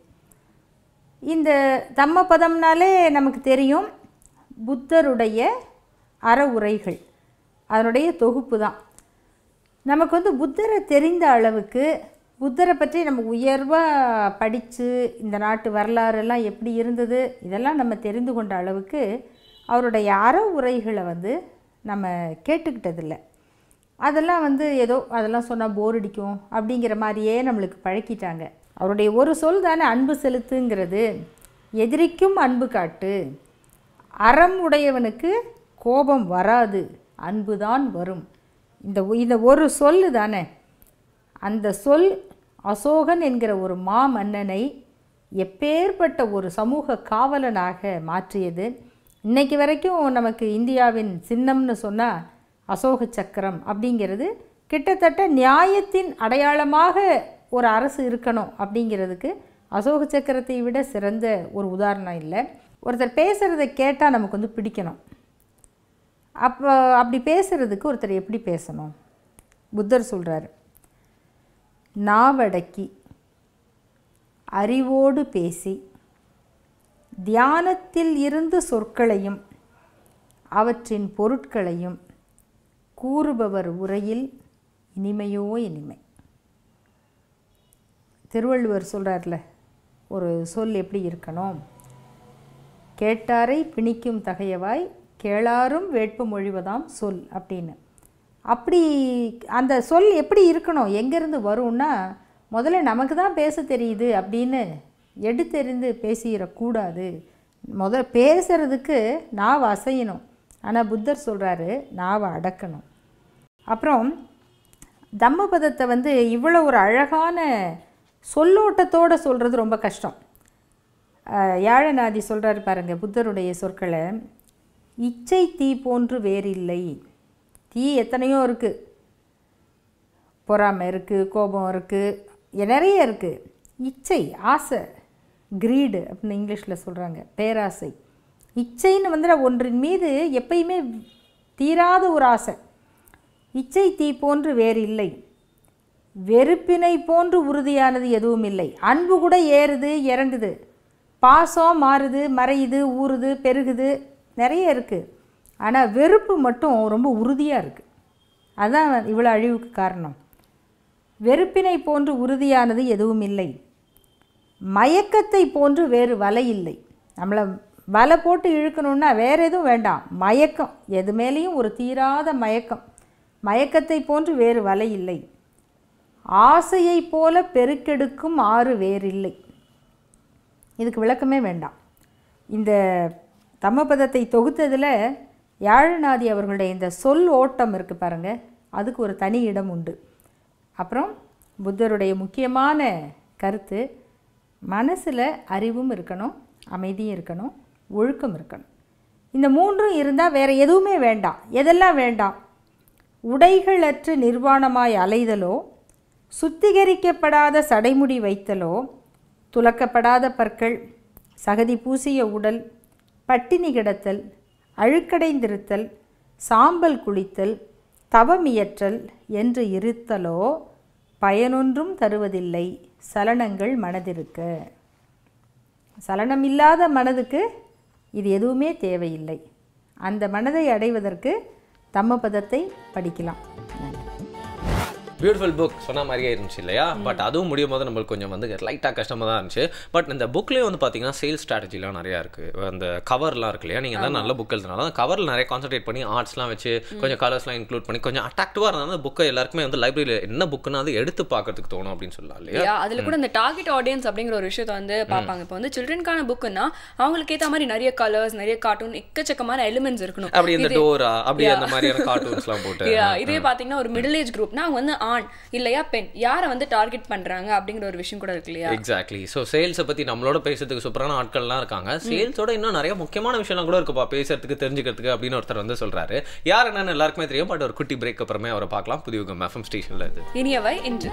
இந்த தம்மபதம்னாலே நமக்கு தெரியும், புத்தருடைய அறவுரைகள், அதனுடைய தொகுப்பு தான். நமக்கு வந்து புத்தரை தெரிந்த அளவுக்கு, புத்தரை பற்றி நம்ம உயர்வாக படித்து இந்த நாட்டு வரலாறெல்லாம் எப்படி இருந்தது இதெல்லாம் நம்ம தெரிந்து கொண்ட அளவுக்கு அவருடைய அறவுரைகளை வந்து நம்ம கேட்டுக்கிட்டதில்லை. அதெல்லாம் வந்து ஏதோ அதெல்லாம் சொன்னால் போர் அடிக்கும் அப்படிங்கிற மாதிரியே நம்மளுக்கு பழக்கிட்டாங்க. அவருடைய ஒரு சொல் தானே அன்பு செலுத்துங்கிறது. எதிரிக்கும் அன்பு காட்டு, அறம் உடையவனுக்கு கோபம் வராது, அன்பு தான் வரும். இந்த ஒரு சொல் தானே. அந்த சொல் அசோகன் என்கிற ஒரு மாமன்னனை எப்பேற்பட்ட ஒரு சமூக காவலனாக மாற்றியது. இன்னைக்கு வரைக்கும் நமக்கு இந்தியாவின் சின்னம்னு சொன்னால் அசோக சக்கரம் அப்படிங்கிறது கிட்டத்தட்ட நியாயத்தின் அடையாளமாக ஒரு அரசு இருக்கணும் அப்படிங்கிறதுக்கு அசோக சக்கரத்தை விட சிறந்த ஒரு உதாரணம் இல்லை. ஒருத்தர் பேசுகிறத கேட்டால் நமக்கு வந்து பிடிக்கணும். அப்படி பேசுகிறதுக்கு ஒருத்தர் எப்படி பேசணும்? புத்தர் சொல்கிறார், நாவடக்கி அறிவோடு பேசி தியானத்தில் இருந்து சொற்களையும் அவற்றின் பொருட்களையும் கூறுபவர் உரையில் இனிமையோ இனிமை. திருவள்ளுவர் சொல்கிறார்ல, ஒரு சொல் எப்படி இருக்கணும், கேட்டாரை பிணிக்கும் தகையவாய் கேளாரும் வேட்பு மொழிவதாம் சொல் அப்படின்னு. அப்படி அந்த சொல் எப்படி இருக்கணும், எங்கேருந்து வரும்னா முதல்ல நமக்கு தான் பேச தெரியுது அப்படின்னு எடுத்தெறிந்து பேசிடக்கூடாது. பேசுகிறதுக்கு நாவை அசையணும். ஆனால் புத்தர் சொல்கிறாரு நாவை அடக்கணும். அப்புறம் தம்மபதத்தை வந்து இவ்வளோ ஒரு அழகான சொல்லோட்டத்தோடு சொல்கிறது ரொம்ப கஷ்டம். யாழநாதி சொல்கிறாரு பாருங்கள் புத்தருடைய சொற்களை, இச்சை தீ போன்று வேறில்லை. தீ எத்தனையோ இருக்குது, பொறாமை இருக்குது, கோபம் இருக்குது, நிறைய இருக்குது. இச்சை, ஆசை, கிரீடு அப்படின்னு இங்கிலீஷில் சொல்கிறாங்க, பேராசை. இச்சைன்னு வந்து ஒன்றின் மீது எப்பயுமே தீராத ஒரு ஆசை. இச்சை தீ போன்று வேறு இல்லை, வெறுப்பினை போன்று உறுதியானது எதுவும் இல்லை. அன்பு கூட ஏறுது இறங்குது, பாசம் மாறுது மறையுது ஊறுது பெருகுது, நிறைய இருக்குது. ஆனால் வெறுப்பு மட்டும் ரொம்ப உறுதியாக இருக்குது. அதுதான் இவ்வளோ அழிவுக்கு காரணம். வெறுப்பினை போன்று உறுதியானது எதுவும் இல்லை, மயக்கத்தை போன்று வேறு வலை இல்லை. நம்மளை வலை போட்டு இழுக்கணுன்னா வேறு எதுவும் வேண்டாம், மயக்கம், எது மேலேயும் ஒரு தீராத மயக்கம். மயக்கத்தை போன்று வேறு வலை இல்லை, ஆசையை போல பெருக்கெடுக்கும் ஆறு வேறில்லை. இதுக்கு விளக்கமே வேண்டாம். இந்த தம்மபதத்தை தொகுத்ததில் யாழநாதி அவர்களுடைய இந்த சொல் ஓட்டம் இருக்குது பாருங்கள், அதுக்கு ஒரு தனி இடம் உண்டு. அப்புறம் புத்தருடைய முக்கியமான கருத்து, மனசில் அறிவும் இருக்கணும், அமைதியும் இருக்கணும், ஒழுக்கம் இருக்கணும். இந்த மூன்றும் இருந்தால் வேறு எதுவுமே வேண்டாம். எதெல்லாம் வேண்டாம்? உடைகளற்று நிர்வாணமாய் அலைதலோ, சுத்திகரிக்கப்படாத சடைமுடி வைத்தலோ, துலக்கப்படாத பற்கள், சகதி பூசிய உடல், பட்டினி கிடத்தல், அழுக்கடைந்திருத்தல், சாம்பல் குளித்தல், தவமியற்றல் என்று இருத்தலோ பயனொன்றும் தருவதில்லை சலனங்கள் மனதிருக்க. சலனமில்லாத மனதுக்கு இது எதுவுமே தேவையில்லை. அந்த மனதை அடைவதற்கு தம்மபதத்தை படிக்கலாம். பியூட்டிஃபுல் புக் சொன்ன மாதிரியே இருந்துச்சு இல்லையா? பட் அதுவும் முடியும் போது நம்மளுக்கு கொஞ்சம் வந்து லைட்டாக கஷ்டமாக தான் இருந்துச்சு. பட் இந்த புக்லேயே வந்து பார்த்தீங்கன்னா சேல்ஸ் ஸ்ட்ராட்டஜிலாம் நிறையா இருக்குது. அந்த கவர்லாம் இருக்கு இல்லையா, நீங்கள் தான் நல்ல புக் எழுதுனால அந்த கவரில் நிறைய கான்சன்ட்ரேட் பண்ணி ஆர்ட்ஸ்லாம் வச்சு கொஞ்சம் கலர்ஸ்லாம் இன்க்ளூட் பண்ணி கொஞ்சம் அட்ராக்டிவாக இருந்தாலும் அந்த புக்கை எல்லாருக்குமே வந்து லைப்ரரியில் என்ன புக்குன்னு அது எடுத்து பார்க்கறதுக்கு தோணும் அப்படின்னு சொல்லலாம் இல்லையா? அதில் கூட இந்த டார்கெட் ஆடியன்ஸ் அப்படிங்கிற ஒரு விஷயத்தை வந்து பார்ப்பாங்க. இப்போ வந்து சில்ட்ரனுக்கான புக்குன்னா அவங்களுக்கு ஏற்ற மாதிரி நிறைய கலர்ஸ், நிறைய கார்ட்டூன், எக்கச்சக்கமான எலிமெண்ட்ஸ் இருக்கணும். அப்படி இந்த டோரா அப்படி அந்த மாதிரியான கார்ட்டூன்ஸ்லாம் போட்டு இதே பார்த்தீங்கன்னா ஒரு மிடில் ஏஜ் குரூப்னா அவங்க வந்து ஆண் இல்லையா பெண், யாரை வந்து டார்கெட் பண்றாங்க அப்படிங்கிற ஒரு விஷயம் கூட இருக்கு இல்லையா? எக்ஸாக்ட்லி. ஸோ சேல்ஸை பற்றி நம்மளோட பேசுறதுக்கு சூப்பரான ஆட்கள்லாம் இருக்காங்க. சேல்ஸோட இன்னும் நிறைய முக்கியமான விஷயம்லாம் கூட இருக்குப்பா பேசுறதுக்கு, தெரிஞ்சுக்கிறதுக்கு அப்படின்னு ஒருத்தர் வந்து சொல்றாரு. யார் என்னன்னு எல்லாருக்குமே தெரியும். பட் ஒரு குட்டி பிரேக் அப்புறமே அவரை பார்க்கலாம். புதிய எஃப்எம் ஸ்டேஷன்ல இது இனியவை இன்று.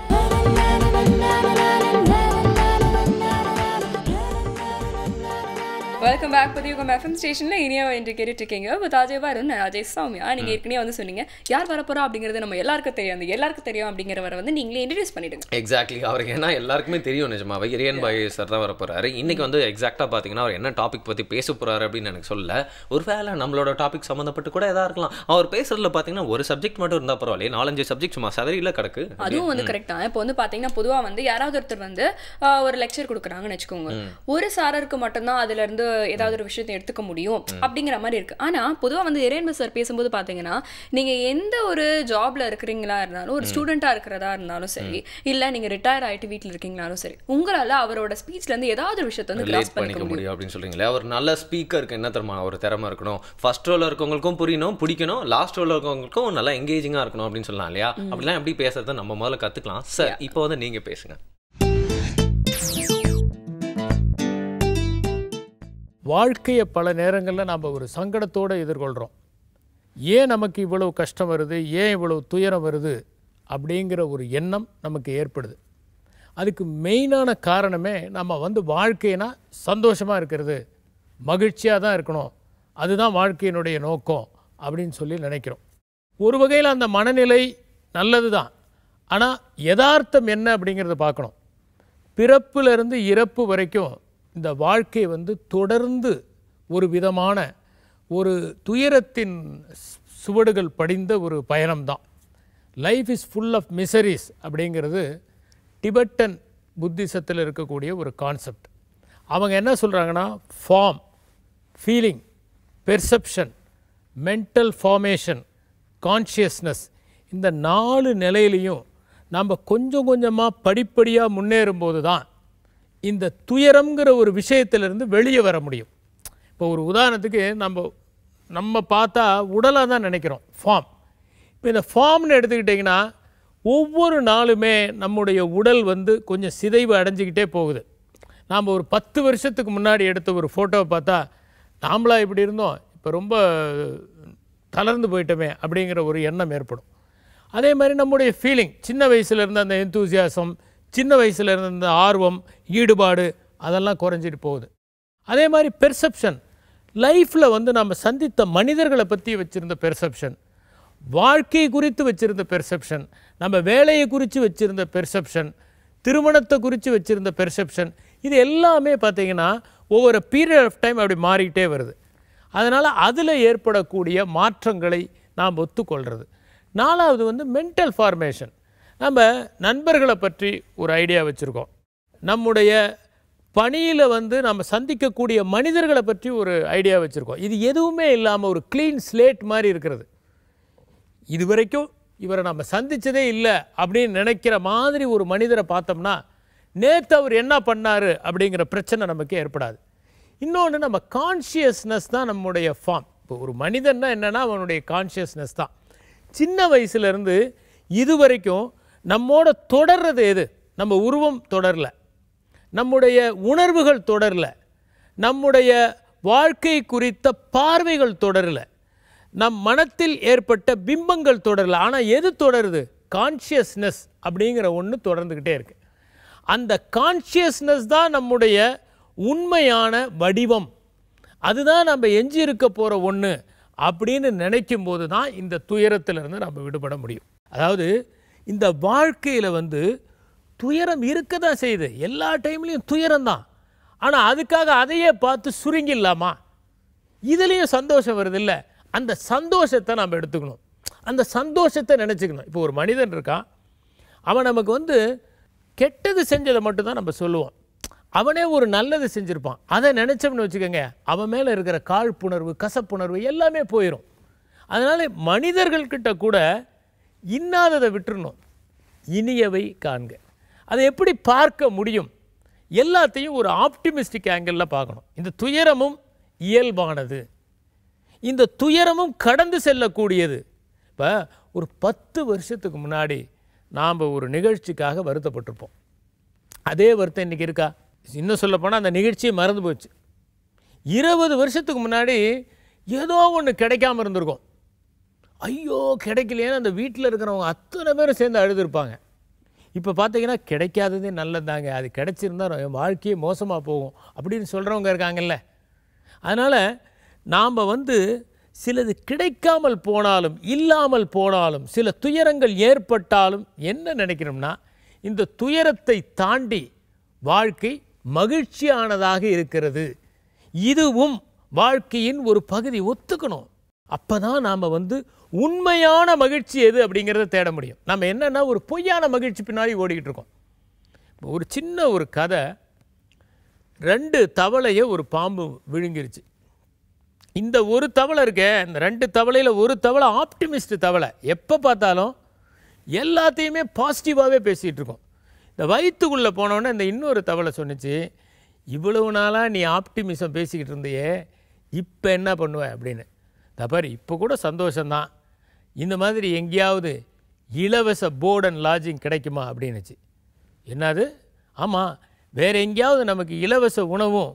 வெல்கம் பேக் புதிய எஃப்எம் ஸ்டேஷன்ல இனியவை என்று கேட்டுட்டு இருக்கீங்க. அஜய் வருண், அஜய் சௌமியா. நீங்க ஏற்கனவே வந்து சொன்னீங்க யார் வரப்போறா அப்படிங்கிறது நம்ம எல்லாருக்கும் தெரியும். அந்த எல்லாருக்கும் தெரியும் அப்படிங்கிறவரை வந்து நீங்களே இன்ட்ரடியூஸ் பண்ணிடுங்க. எக்ஸாக்ட்லி. அவருக்கு ஏன்னா எல்லாருக்குமே தெரியும் நிஜமாவே. இரியன் பாய் சார் தான் வரப்போறாரு. இன்னைக்கு வந்து எக்ஸாக்டா பாத்தீங்கன்னா அவர் என்ன டாபிக் பத்தி பேச போறாரு அப்படின்னு எனக்கு சொல்ல. ஒருவேளை நம்மளோட டாபிக் சம்மந்தப்பட்டு கூட ஏதா இருக்கலாம். அவர் பேசுறதுல பாத்தீங்கன்னா ஒரு சப்ஜெக்ட் மட்டும் இருந்தா பரவாயில்ல, 4-5 சப்ஜெக்ட் சும்மா சதறியில கிடக்கு. அதுவும் வந்து கரெக்டா. இப்போ வந்து பாத்தீங்கன்னா பொதுவா வந்து யாராவது ஒருத்தர் வந்து ஒரு லெக்சர் கொடுக்குறாங்கன்னு வச்சுக்கோங்க, ஒரு சாரருக்கு மட்டும்தான் அதுல இருந்து ஏதாவது ஒரு விஷயத்தை எடுத்துக்க முடியும் அப்படிங்கிற மாதிரி இருக்கு. ஆனா பொதுவா வந்து இரியன் சார் பேசும்போது பாத்தீங்கன்னா நீங்க எந்த ஒரு ஜாப்ல இருக்கிறீங்களா இருந்தாலும், ஒரு ஸ்டூடெண்டா இருக்கிறதா இருந்தாலும் சரி, இல்ல நீங்க ரிட்டையர் ஆயிட்டு வீட்டுல இருக்கீங்களாலும் சரி, உங்களால அவரோட ஸ்பீச்ல இருந்து ஏதாவது ஒரு விஷயத்தை வந்து கிராஸ் பண்ணிக்க முடியும் அப்படின்னு சொல்றீங்களா? ஒரு நல்ல ஸ்பீக்கருக்கு என்ன தெரியுமா ஒரு திறமை இருக்கணும். ஃபர்ஸ்ட் ரோல இருக்கவங்களுக்கும் புரியணும், பிடிக்கணும், லாஸ்ட் ரோல இருக்கவங்களுக்கும் நல்லா எங்கேஜிங்கா இருக்கணும் அப்படின்னு சொல்லலாம் இல்லையா? அப்படிலாம் எப்படி பேசுறதை நம்ம முதல்ல கத்துக்கலாம். சார் இப்போ வந்து நீங்க பேசுங்க. வாழ்க்கையை பல நேரங்களில் நாம் ஒரு சங்கடத்தோடு எதிர்கொள்கிறோம். ஏன் நமக்கு இவ்வளவு கஷ்டம் வருது, ஏன் இவ்வளவு துயரம் வருது அப்படிங்கிற ஒரு எண்ணம் நமக்கு ஏற்படுது. அதுக்கு மெயினான காரணமே நம்ம வாழ்க்கைனா சந்தோஷமாக இருக்கிறது, மகிழ்ச்சியாக தான் இருக்கணும், அதுதான் வாழ்க்கையினுடைய நோக்கம் அப்படின்னு சொல்லி நினைக்கிறோம். ஒரு வகையில் அந்த மனநிலை நல்லது தான். ஆனால் யதார்த்தம் என்ன அப்படிங்கிறத பார்க்கணும். பிறப்பிலிருந்து இறப்பு வரைக்கும் இந்த வாழ்க்கை தொடர்ந்து ஒரு விதமான ஒரு துயரத்தின் சுவடுகள் படிந்த ஒரு பயணம்தான். Life is full of miseries அப்படிங்கிறது டிபெட்டன் புத்திசத்தில் இருக்கக்கூடிய ஒரு கான்செப்ட். அவங்க என்ன சொல்கிறாங்கன்னா, form, feeling, perception, mental formation, consciousness, இந்த 4 நிலையிலையும் நம்ம கொஞ்சம் கொஞ்சமாக படிப்படியாக முன்னேறும்போது தான் இந்த துயரம்ங்கிற ஒரு விஷயத்திலிருந்து வெளியே வர முடியும். இப்போ ஒரு உதாரணத்துக்கு நம்ம பார்த்தா உடலாக தான் நினைக்கிறோம் ஃபார்ம். இப்போ இந்த ஃபார்ம்னு எடுத்துக்கிட்டிங்கன்னா ஒவ்வொரு நாளுமே நம்முடைய உடல் கொஞ்சம் சிதைவு அடைஞ்சிக்கிட்டே போகுது. நாம் ஒரு 10 வருஷத்துக்கு முன்னாடி எடுத்த ஒரு ஃபோட்டோவை பார்த்தா நாமளாக இப்படி இருந்தோம், இப்போ ரொம்ப தளர்ந்து போயிட்டோமே அப்படிங்கிற ஒரு எண்ணம் ஏற்படும். அதே மாதிரி நம்முடைய ஃபீலிங், சின்ன வயசில் இருந்த அந்த எந்தூசியாசம், சின்ன வயசில் இருந்த அந்த ஆர்வம், ஈடுபாடு, அதெல்லாம் குறைஞ்சிட்டு போகுது. அதே மாதிரி பெர்செப்ஷன், லைஃப்பில் நம்ம சந்தித்த மனிதர்களை பற்றி வச்சுருந்த பெர்செப்ஷன், வாழ்க்கை குறித்து வச்சுருந்த பெர்செப்ஷன், நம்ம வேலையை குறித்து வச்சுருந்த பெர்செப்ஷன், திருமணத்தை குறித்து வச்சுருந்த பெர்செப்ஷன், இது எல்லாமே பார்த்திங்கன்னா ஒவ்வொரு பீரியட் ஆஃப் டைம் அப்படி மாறிக்கிட்டே வருது. அதனால் அதில் ஏற்படக்கூடிய மாற்றங்களை நாம் ஒத்துக்கொள்கிறது. 4வது மென்டல் ஃபார்மேஷன். நம்ம நண்பர்களை பற்றி ஒரு ஐடியா வச்சுருக்கோம். நம்முடைய பணியில் நம்ம சந்திக்கக்கூடிய மனிதர்களை பற்றி ஒரு ஐடியா வச்சுருக்கோம். இது எதுவுமே இல்லாமல் ஒரு க்ளீன் ஸ்லேட் மாதிரி இருக்கிறது. இது வரைக்கும் இவரை நம்ம சந்தித்ததே இல்லை அப்படின்னு நினைக்கிற மாதிரி ஒரு மனிதரை பார்த்தோம்னா நேற்று அவர் என்ன பண்ணார் அப்படிங்கிற பிரச்சனை நமக்கு ஏற்படாது. இன்னொன்று, நம்ம கான்ஷியஸ்னஸ் தான் நம்முடைய ஃபார்ம். இப்போ ஒரு மனிதன்னா என்னென்னா அவனுடைய கான்ஷியஸ்னஸ் தான். சின்ன வயசுலேருந்து இது வரைக்கும் நம்மோட தொடர்றது எது? நம்ம உருவம் தொடரல, நம்முடைய உணர்வுகள் தொடரல, நம்முடைய வாழ்க்கை குறித்த பார்வைகள் தொடரல, நம் மனத்தில் ஏற்பட்ட பிம்பங்கள் தொடரல. ஆனால் எது தொடருது? கான்ஷியஸ்னஸ் அப்படிங்கிற ஒன்று தொடர்ந்துக்கிட்டே இருக்கு. அந்த கான்ஷியஸ்னஸ் தான் நம்முடைய உண்மையான வடிவம், அதுதான் நம்ம எஞ்சி இருக்க போகிற ஒன்று அப்படின்னு நினைக்கும் போது தான் இந்த துயரத்திலிருந்து நம்ம விடுபட முடியும். அதாவது இந்த வாழ்க்கையில் துயரம் இருக்க தான் செய்யுது, எல்லா டைம்லேயும் துயரம் தான். ஆனால் அதுக்காக அதையே பார்த்து சுருங்கிடலாமா? இதுலேயும் சந்தோஷம் வருது இல்லை, அந்த சந்தோஷத்தை நம்ம எடுத்துக்கணும், அந்த சந்தோஷத்தை நினச்சிக்கணும். இப்போ ஒரு மனிதன் இருக்கான், அவன் நமக்கு கெட்டது செஞ்சதை மட்டும்தான் நம்ம சொல்லுவோம். அவனே ஒரு நல்லது செஞ்சுருப்பான், அதை நினச்சோம்னு வச்சுக்கோங்க, அவன் மேலே இருக்கிற காழ்ப்புணர்வு, கசப்புணர்வு எல்லாமே போயிடும். அதனால் மனிதர்கள்கிட்ட கூட இன்னாததை விட்டுறணும், இனியவை காண்க. அதை எப்படி பார்க்க முடியும்? எல்லாத்தையும் ஒரு ஆப்டிமிஸ்டிக் ஆங்கிளில் பார்க்கணும். இந்த துயரமும் இயல்பானது, இந்த துயரமும் கடந்து செல்லக்கூடியது. இப்போ ஒரு 10 வருஷத்துக்கு முன்னாடி நாம் ஒரு நிகழ்ச்சிக்காக வருத்தப்பட்டிருப்போம். அதே வருத்தம் இன்றைக்கி இருக்கா? இன்னும் சொல்லப்போனால் அந்த நிகழ்ச்சியை மறந்து போச்சு. 20 வருஷத்துக்கு முன்னாடி ஏதோ ஒன்று கிடைக்காமல் இருந்திருக்கும். ஐயோ கிடைக்கலையேன்னு அந்த வீட்டில் இருக்கிறவங்க அத்தனை பேரும் சேர்ந்து அழுதுருப்பாங்க. இப்போ பார்த்தீங்கன்னா கிடைக்காததே நல்லதாங்க, அது கிடைச்சிருந்தா என் வாழ்க்கையே மோசமாக போகும் அப்படின்னு சொல்கிறவங்க இருக்காங்கல்ல. அதனால் நாம் சிலது கிடைக்காமல் போனாலும், இல்லாமல் போனாலும், சில துயரங்கள் ஏற்பட்டாலும் என்ன நினைக்கிறோம்னா, இந்த துயரத்தை தாண்டி வாழ்க்கை மகிழ்ச்சியானதாக இருக்கிறது, இதுவும் வாழ்க்கையின் ஒரு பகுதி, ஒத்துக்கணும். அப்போ தான் நாம் உண்மையான மகிழ்ச்சி எது அப்படிங்கிறத தேட முடியும். நம்ம என்னென்னா ஒரு பொய்யான மகிழ்ச்சி பின்னாடி ஓடிக்கிட்டு இருக்கோம். ஒரு சின்ன ஒரு கதை, 2 தவளையை ஒரு பாம்பு விழுங்கிருச்சு. இந்த ஒரு தவளை இருக்கே, இந்த 2 தவளையில் ஒரு தவளை ஆப்டிமிஸ்ட் தவளை, எப்போ பார்த்தாலும் எல்லாத்தையுமே பாசிட்டிவாகவே பேசிகிட்டு இருக்கோம். இந்த வயிற்றுக்குள்ளே போனோன்னே இந்த இன்னொரு தவளை சொன்னிச்சு, இவ்வளவு நாளாக நீ ஆப்டிமிசம் பேசிக்கிட்டு இருந்தையே, இப்போ என்ன பண்ணுவேன் அப்படின்னு. தப்பாரு, இப்போ கூட சந்தோஷம்தான், இந்த மாதிரி எங்கேயாவது இலவச போர்ட் அண்ட் லாட்ஜிங் கிடைக்குமா அப்படின்னுச்சு. என்னது? ஆமாம், வேறு எங்கேயாவது நமக்கு இலவச உணவும்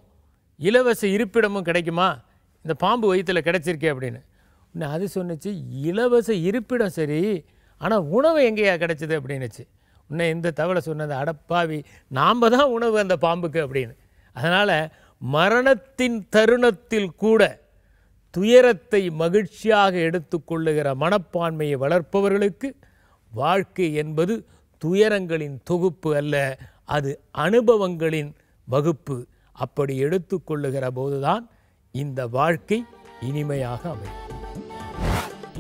இலவச இருப்பிடமும் கிடைக்குமா, இந்த பாம்பு வயிற்றில் கிடைச்சிருக்கே அப்படின்னு. இன்னும் அது சொன்னிச்சு, இலவச இருப்பிடம் சரி, ஆனால் உணவு எங்கேயா கிடைச்சிது அப்படின்னுச்சு. இன்னும் இந்த தவளை சொன்னது, அடப்பாவி நாம் தான் உணவு அந்த பாம்புக்கு அப்படின்னு. அதனால் மரணத்தின் தருணத்தில் கூட துயரத்தை மகிழ்ச்சியாக எடுத்துக்கொள்ளுகிற மனப்பான்மையை வளர்ப்பவர்களுக்கு வாழ்க்கை என்பது துயரங்களின் தொகுப்பு அல்ல, அது அனுபவங்களின் வகுப்பு. அப்படி எடுத்துக்கொள்ளுகிற போதுதான் இந்த வாழ்க்கை இனிமையாக அமையும்.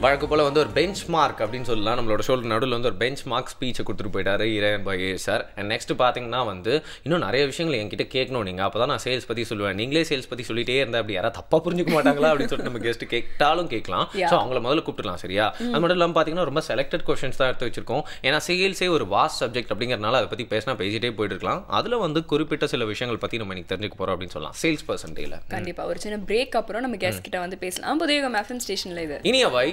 வழக்கு போல் வந்து ஒரு பெஞ்ச் மார்க் அப்படின்னு சொல்லலாம். நம்மளோட ஷோல்டர் நடுவில் வந்து ஒரு பெஞ்ச் மார்க் ஸ்பீச்சை கொடுத்துட்டு போயிட்டாரு இறையன் பாய் சார். அண்ட் நெக்ஸ்ட் பார்த்தீங்கன்னா வந்து இன்னும் நிறைய விஷயங்கள் என்கிட்ட கேட்கணும் நீங்கள், அப்போ தான் நான் சேல்ஸ் பற்றி சொல்லுவேன். நீங்களே சேல்ஸ் பற்றி சொல்லிட்டே இருந்தால் அப்படி யாராவது தப்பாக புரிஞ்சுக்க மாட்டாங்களா அப்படின்னு சொல்லிட்டு நம்ம கெஸ்ட் கேட்டாலும் கேட்கலாம். ஸோ அவங்கள முதல்ல கூப்பிட்டுலாம், சரியா? அது மட்டும் இல்லாமல் பார்த்தீங்கன்னா ரொம்ப செலக்டட் கொஸ்டின்ஸ் தான் எடுத்து வச்சிருக்கோம். ஏன்னா சேல்ஸே ஒரு வாஸ்ட் சப்ஜெக்ட் அப்படிங்கிறனால அதை பற்றி பேசினா பேசிட்டே போயிட்டு இருக்கலாம். அதில் வந்து குறிப்பிட்ட சில விஷயங்கள் பற்றி நம்ம இன்னைக்கு தெரிஞ்சுக்க போகிறோம் அப்படின்னு சொல்லலாம். சேல்ஸ் பர்சன் டேல கண்டிப்பாக ஒரு சின்ன பிரேக் அப்புறம் நம்ம கெஸ்ட் கிட்ட வந்து பேசலாம். புதிய எஃப்எம் ஸ்டேஷனில் இது இனிய வை.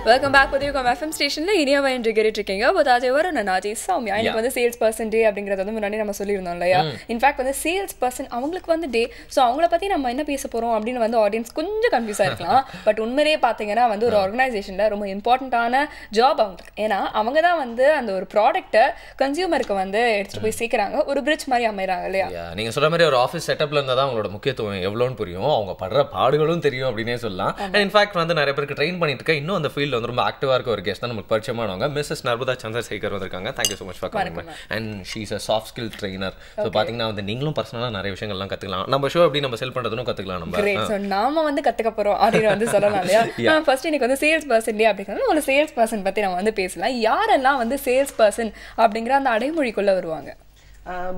வெல்கம் பேக் புதிய எஃப்எம் ஸ்டேஷனில் இனியாவை என்று கேட்டுட்டு இருக்கீங்க. பதாஜேவர் நாஜி சௌமியா. இன்னைக்கு வந்து சேல்ஸ் பர்சன் டே அப்படிங்கிறது வந்து முன்னாடி நம்ம சொல்லியிருந்தோம் இல்லையா? இன்ஃபேக்ட் வந்து சேல்ஸ் பர்சன் அவங்களுக்கு வந்து டே. ஸோ அவங்கள பற்றி நம்ம என்ன பேச போகிறோம் அப்படின்னு வந்து ஆடியன்ஸ் கொஞ்சம் கன்ஃபியூஸாக இருக்கலாம். பட் உண்மையிலேயே பார்த்தீங்கன்னா வந்து ஒரு ஆர்கனைசேஷனில் ரொம்ப இம்பார்ட்டண்ட்டான ஜாப் அவங்களுக்கு. ஏன்னா அவங்க தான் வந்து அந்த ஒரு ப்ராடக்ட்டை கன்சியூமருக்கு வந்து எடுத்துகிட்டு போய் சேர்க்குறாங்க, ஒரு பிரிட்ஜ் மாதிரி அமைகிறாங்க இல்லையா? நீங்கள் சொல்கிற மாதிரி ஒரு ஆஃபீஸ் செட்டப்பில் இருந்தால் தான் அவங்களோட முக்கியத்துவம் எவ்வளோன்னு புரியும், அவங்க படுற பாடுகளும் தெரியும் அப்படின்னே சொல்லலாம். அண்ட் இன்ஃபேக்ட் வந்து நிறைய பேருக்கு ட்ரெயின் பண்ணிட்டு இருக்கேன். இன்னும் அந்த ஃபீல்டு வந்து ரொம்ப ஆக்டிவாக இருக்க ஒரு கெஸ்ட் தான் நமக்கு பரிச்சயமானவங்க. மிஸ்ஸஸ் நர்மதா சந்திரசேகர் வந்திருக்காங்க. Thank you so much for coming. And she is a soft skill trainer. So பார்த்தீங்கன்னா வந்து நீங்களும் பர்சனலாக நிறைய விஷயங்கள்லாம் கற்றுக்கலாம். நம்ம ஷோ எப்படி நம்ம செல் பண்ணுறதுன்னு கற்றுக்கலாம். நம்ம நாம வந்து கற்றுக்க போகிறோம் அப்படின்னு வந்து சொல்லலாம் இல்லையா? ஃபர்ஸ்ட் இன்னைக்கு வந்து சேல்ஸ் பர்சன் டே அப்படிங்கிறது ஒரு சேல்ஸ் பர்சன் பற்றி நம்ம வந்து பேசலாம். யாரெல்லாம் வந்து சேல்ஸ் பர்சன் அப்படிங்கிற அந்த அடைமொழிக்குள்ளே வருவாங்க?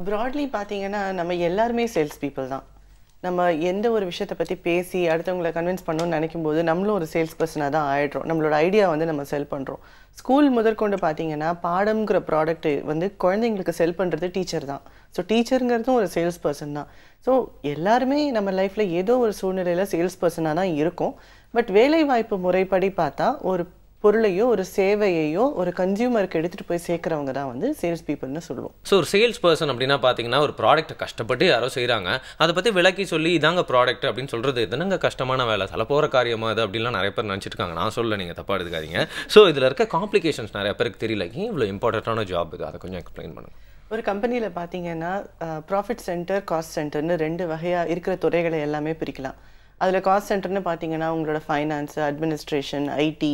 ப்ராட்லி பார்த்தீங்கன்னா நம்ம எல்லாருமே சேல்ஸ் பீப்புள் தான். நம்ம எந்த ஒரு விஷயத்தை பற்றி பேசி அடுத்தவங்களை கன்வின்ஸ் பண்ணணும்னு நினைக்கும் போது நம்மளும் ஒரு சேல்ஸ் பர்சனாக தான் ஆகிடுறோம். நம்மளோட ஐடியா வந்து நம்ம செல் பண்ணுறோம். ஸ்கூல் முதற்கொண்டு பார்த்தீங்கன்னா பாடம்ங்கிற ப்ராடக்ட் வந்து குழந்தைங்களுக்கு செல் பண்ணுறது டீச்சர் தான். ஸோ டீச்சருங்கிறதும் ஒரு சேல்ஸ் பர்சன் தான். ஸோ எல்லாருமே நம்ம லைஃப்பில் ஏதோ ஒரு சூழ்நிலையில் சேல்ஸ் பர்சனாக தான் இருக்கும். பட் வேலை வாய்ப்பு முறைப்படி பார்த்தா ஒரு பொருளையோ ஒரு சேவையையோ ஒரு கன்சியூமருக்கு எடுத்துகிட்டு போய் சேர்க்குறவங்க தான் வந்து சேல்ஸ் பீப்புள்னு சொல்லுவோம். ஸோ ஒரு சேல்ஸ் பர்சன் அப்படின்னா பார்த்தீங்கன்னா ஒரு ப்ராடக்ட்டை கஷ்டப்பட்டு யாரோ செய்கிறாங்க, அதை பற்றி விளக்கி சொல்லி இதாங்க ப்ராடக்ட் அப்படின்னு சொல்கிறது இதுதாங்க கஷ்டமான வேலை, தலை போகிற காரியமாக அது அப்படின்லாம் நிறைய பேர் நினச்சிட்டு இருக்காங்க. நான் சொல்ல, நீங்கள் தப்பாக எடுத்துக்காதீங்க. ஸோ இதில் இருக்க காம்ப்ளிகேஷன்ஸ் நிறைய பேருக்கு தெரியல. ஏன் இவ்வளோ இம்பார்ட்டண்ட்டான ஜாப் இது, அதை கொஞ்சம் எக்ஸ்பிளைன் பண்ணுங்கள். ஒரு கம்பெனியில் பார்த்தீங்கன்னா ப்ராஃபிட் சென்டர், காஸ்ட் சென்டர்னு 2 வகையாக இருக்கிற துறைகளை எல்லாமே பிரிக்கலாம். அதில் காஸ்ட் சென்டர்னு பார்த்தீங்கன்னா உங்களோட ஃபைனான்ஸ், அட்மினிஸ்ட்ரேஷன், ஐடி,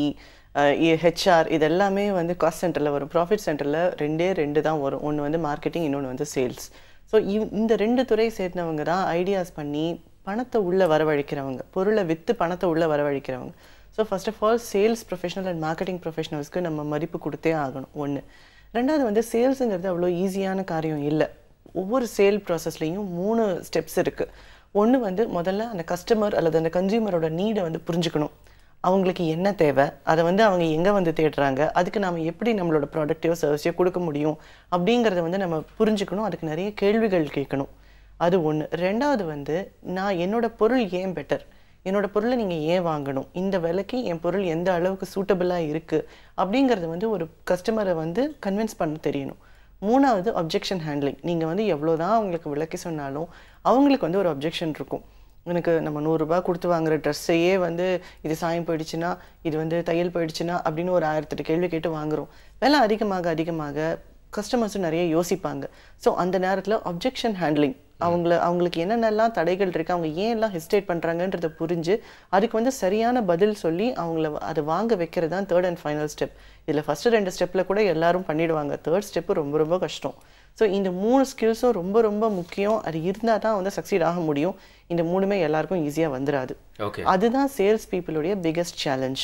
ஹெச்ஆர் இது எல்லாமே வந்து காஸ்ட் சென்டரில் வரும். ப்ராஃபிட் சென்டரில் 2 தான் வரும். ஒன்று வந்து மார்க்கெட்டிங், இன்னொன்று வந்து சேல்ஸ். ஸோ இந்த 2 துறையை சேர்ந்தவங்க தான் ஐடியாஸ் பண்ணி பணத்தை உள்ளே வரவழைக்கிறவங்க, பொருளை விற்று பணத்தை உள்ளே வரவழைக்கிறவங்க. So first of all sales professional and marketing ப்ரொஃபஷனல்ஸ்க்கு நம்ம மதிப்பு கொடுத்தே ஆகணும். ஒன்று. ரெண்டாவது வந்து சேல்ஸுங்கிறது அவ்வளோ ஈஸியான காரியம் இல்லை. ஒவ்வொரு சேல் ப்ராசஸ்லேயும் 3 ஸ்டெப்ஸ் இருக்குது. ஒன்று வந்து முதல்ல அந்த கஸ்டமர் அல்லது அந்த கன்சியூமரோட நீடை வந்து புரிஞ்சுக்கணும். அவங்களுக்கு என்ன தேவை, அதை வந்து அவங்க எங்கே வந்து தேடுறாங்க, அதுக்கு நாம் எப்படி நம்மளோட ப்ராடக்டையோ சர்வீஸையோ கொடுக்க முடியும் அப்படிங்கிறத வந்து நம்ம புரிஞ்சுக்கணும். அதுக்கு நிறைய கேள்விகள் கேட்கணும். அது ஒன்று. ரெண்டாவது வந்து நான் என்னோட பொருள் ஏன் பெட்டர், என்னோட பொருளை நீங்கள் ஏன் வாங்கணும், இந்த விலைக்கு என் பொருள் எந்த அளவுக்கு சூட்டபிளாக இருக்குது அப்படிங்கிறது வந்து ஒரு கஸ்டமரை வந்து கன்வின்ஸ் பண்ண தெரியணும். மூணாவது அப்ஜெக்ஷன் ஹேண்ட்லிங். நீங்கள் வந்து எவ்வளோ தான் அவங்களுக்கு விளக்கி சொன்னாலும் அவங்களுக்கு வந்து ஒரு அப்ஜெக்ஷன் இருக்கும். எனக்கு நம்ம 100 ரூபா கொடுத்து வாங்குற ட்ரெஸ்ஸையே வந்து இது சாயம் போயிடுச்சுன்னா, இது வந்து தையல் போயிடுச்சுன்னா அப்படின்னு ஒரு 1008 கேள்வி கேட்டு வாங்குகிறோம். விலை அதிகமாக அதிகமாக கஸ்டமர்ஸும் நிறைய யோசிப்பாங்க. ஸோ அந்த நேரத்தில் அப்ஜெக்ஷன் ஹேண்ட்லிங், அவங்களுக்கு என்னென்னலாம் தடைகள் இருக்குது, அவங்க ஏன் எல்லாம் ஹெசிடேட் பண்ணுறாங்கன்றதை புரிஞ்சு அதுக்கு வந்து சரியான பதில் சொல்லி அவங்கள அதை வாங்க வைக்கிறது தான் 3rd and final ஸ்டெப். இதில் ஃபஸ்ட்டு 2 ஸ்டெப்பில் கூட எல்லாரும் பண்ணிடுவாங்க. 3rd ஸ்டெப்பு ரொம்ப ரொம்ப கஷ்டம். ஸோ இந்த 3 ஸ்கில்ஸும் ரொம்ப ரொம்ப முக்கியம். அது இருந்தால் தான் வந்து சக்சீட் ஆக முடியும். இந்த 3மே எல்லாருக்கும் ஈஸியாக வந்துடாது. அதுதான் சேல்ஸ் பீப்புளுடைய பிகெஸ்ட் சேலஞ்ச்.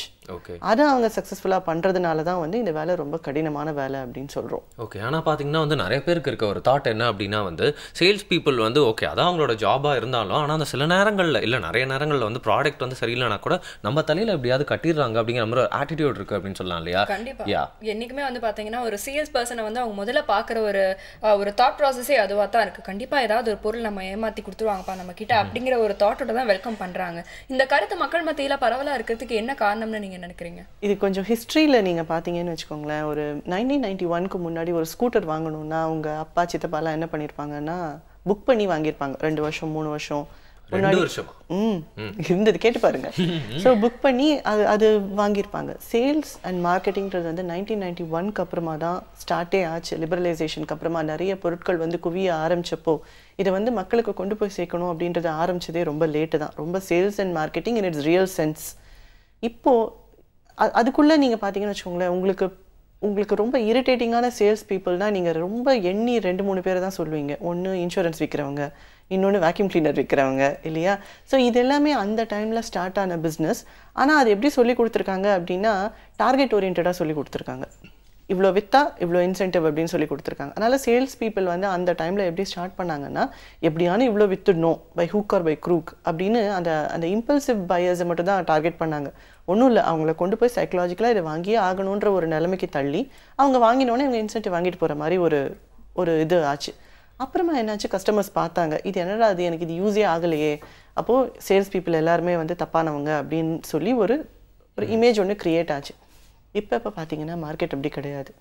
அதை அவங்க சக்ஸஸ்ஃபுல்லாக பண்ணுறதுனால தான் வந்து இந்த வேலை ரொம்ப கடினமான வேலை அப்படின்னு சொல்கிறோம். ஓகே. ஆனால் பார்த்தீங்கன்னா வந்து நிறைய பேருக்கு இருக்க ஒரு தாட் என்ன அப்படின்னா வந்து சேல்ஸ் பீப்புள் வந்து ஓகே அதான் அவங்களோட ஜாபாக இருந்தாலும் ஆனால் அந்த சில நேரங்களில் இல்லை நிறைய நேரங்களில் வந்து ப்ராடக்ட் வந்து சரியில்லைனா கூட நம்ம தலையில் எப்படியாவது கட்டிடுறாங்க அப்படிங்கிற மாதிரி ஒரு ஆட்டிடியூட் இருக்குது அப்படின்னு சொல்லலாம் இல்லையா? கண்டிப்பாக. என்றைக்குமே வந்து பார்த்தீங்கன்னா ஒரு சேல்ஸ் பர்சனை வந்து அவங்க முதல்ல பார்க்குற ஒரு தாட் ப்ராசஸே அதுவாக தான் இருக்குது. கண்டிப்பாக ஏதாவது ஒரு பொருள் நம்ம ஏமாற்றி கொடுத்துருவாங்கப்பா நம்ம கிட்ட அப்படிங்கிற ஒரு தாட்டோட தான் வெல்கம் பண்ணுறாங்க. இந்த கருத்து மக்கள் மத்தியில் பரவலாக இருக்கிறதுக்கு என்ன காரணம்னு நீங்கள் நீங்க நினைக்கிறீங்க? இது கொஞ்சம் ஹிஸ்ட்ரியில் நீங்கள் பார்த்தீங்கன்னு வச்சுக்கோங்களேன், ஒரு 1991க்கு முன்னாடி ஒரு ஸ்கூட்டர் வாங்கணும்னா அவங்க அப்பா சித்தப்பாலாம் என்ன பண்ணியிருப்பாங்கன்னா புக் பண்ணி வாங்கியிருப்பாங்க. 2 வருஷம் 3 வருஷம் முன்னாடி இருந்தது கேட்டு பாருங்க. ஸோ புக் பண்ணி அது வாங்கியிருப்பாங்க. சேல்ஸ் அண்ட் மார்க்கெட்டிங்கிறது வந்து 1991க்கு அப்புறமா தான் ஸ்டார்ட்டே ஆச்சு. லிபரலைசேஷனுக்கு அப்புறமா நிறைய பொருட்கள் வந்து குவிய ஆரம்பிச்சப்போ இதை வந்து மக்களுக்கு கொண்டு போய் சேர்க்கணும் அப்படின்றத ஆரம்பிச்சதே ரொம்ப லேட்டு தான். ரொம்ப sales and marketing in it's real sense. இப்போது அதுக்குள்ளே நீங்கள் பார்த்தீங்கன்னு வச்சுக்கோங்களேன், உங்களுக்கு ரொம்ப இரிட்டேட்டிங்கான சேல்ஸ் பீப்புள்னால் நீங்கள் ரொம்ப எண்ணி 2-3 பேரை தான் சொல்லுவீங்க. ஒன்று இன்சூரன்ஸ் விற்கிறவங்க, இன்னொன்று வேக்யூம் கிளீனர் விற்கிறவங்க இல்லையா? ஸோ இது எல்லாமே அந்த டைமில் ஸ்டார்ட் ஆன பிஸ்னஸ். ஆனால் அது எப்படி சொல்லி கொடுத்துருக்காங்க அப்படின்னா டார்கெட் ஓரியன்டாக சொல்லி கொடுத்துருக்காங்க. இவ்வளோ விற்றா இவ்வளோ இன்சென்டிவ் அப்படின்னு சொல்லி கொடுத்துருக்காங்க. அதனால் சேல்ஸ் பீப்புள் வந்து அந்த டைமில் எப்படி ஸ்டார்ட் பண்ணாங்கன்னா எப்படியான இவ்வளோ விற்றுடணும் by hook or by crook அப்படின்னு அந்த இம்பல்சிவ் பையர்ஸை மட்டும் தான் டார்கெட் பண்ணாங்க. ஒன்றும் இல்லை, அவங்கள கொண்டு போய் சைக்கலாஜிக்கலாக இதை வாங்கியே ஆகணுன்ற ஒரு நிலைமைக்கு தள்ளி அவங்க வாங்கினோன்னே இவங்க இன்சென்டிவ் வாங்கிட்டு போகிற மாதிரி ஒரு இது ஆச்சு. அப்புறமா என்னாச்சு, கஸ்டமர்ஸ் பார்த்தாங்க இது என்னடா அது, எனக்கு இது யூஸே ஆகலையே, அப்போது சேல்ஸ் பீப்புள் எல்லாருமே வந்து தப்பானவங்க அப்படின்னு சொல்லி ஒரு இமேஜ் ஒன்று க்ரியேட் ஆச்சு. இப்போ பார்த்தீங்கன்னா மார்க்கெட் அப்படி கிடையாது.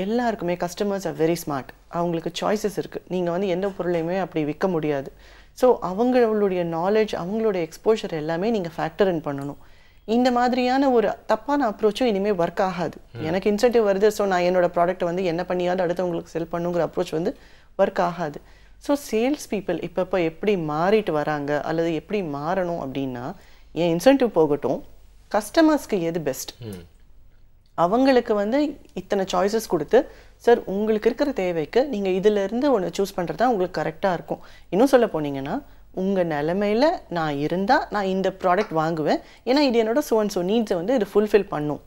எல்லாருக்குமே கஸ்டமர்ஸ் ஆர் வெரி ஸ்மார்ட். அவங்களுக்கு சாய்ஸஸ் இருக்குது. நீங்கள் வந்து எந்த பொருளையுமே அப்படி விற்க முடியாது. ஸோ அவங்களுடைய நாலேஜ், அவங்களுடைய எக்ஸ்போஷர் எல்லாமே நீங்கள் ஃபேக்டர் இன் பண்ணணும். இந்த மாதிரியான ஒரு தப்பான அப்ரோச்சும் இனிமேல் ஒர்க் ஆகாது. எனக்கு இன்சென்டிவ் வருது, ஸோ நான் என்னோட ப்ராடக்ட்டை வந்து என்ன பண்ணியாவது அடுத்தவங்களுக்கு செல் பண்ணுங்கிற அப்ரோச் வந்து ஒர்க் ஆகாது. ஸோ சேல்ஸ் பீப்புள் இப்போ எப்படி மாறிட்டு வராங்க அல்லது எப்படி மாறணும் அப்படின்னா, என் இன்சென்டிவ் போகட்டும், கஸ்டமர்ஸ்க்கு எது பெஸ்ட், அவங்களுக்கு வந்து இத்தனை சாய்ஸஸ் கொடுத்து சார் உங்களுக்கு இருக்கிற தேவைக்கு நீங்கள் இதிலேருந்து ஒன்று சூஸ் பண்ணுறது தான் உங்களுக்கு கரெக்டாக இருக்கும். இன்னும் சொல்ல போனீங்கன்னா உங்கள் நிலைமையில் நான் இருந்தால் நான் இந்த ப்ராடக்ட் வாங்குவேன், ஏன்னா இது என்னோட ஸோ நீட்ஸை வந்து இது ஃபுல்ஃபில் பண்ணும்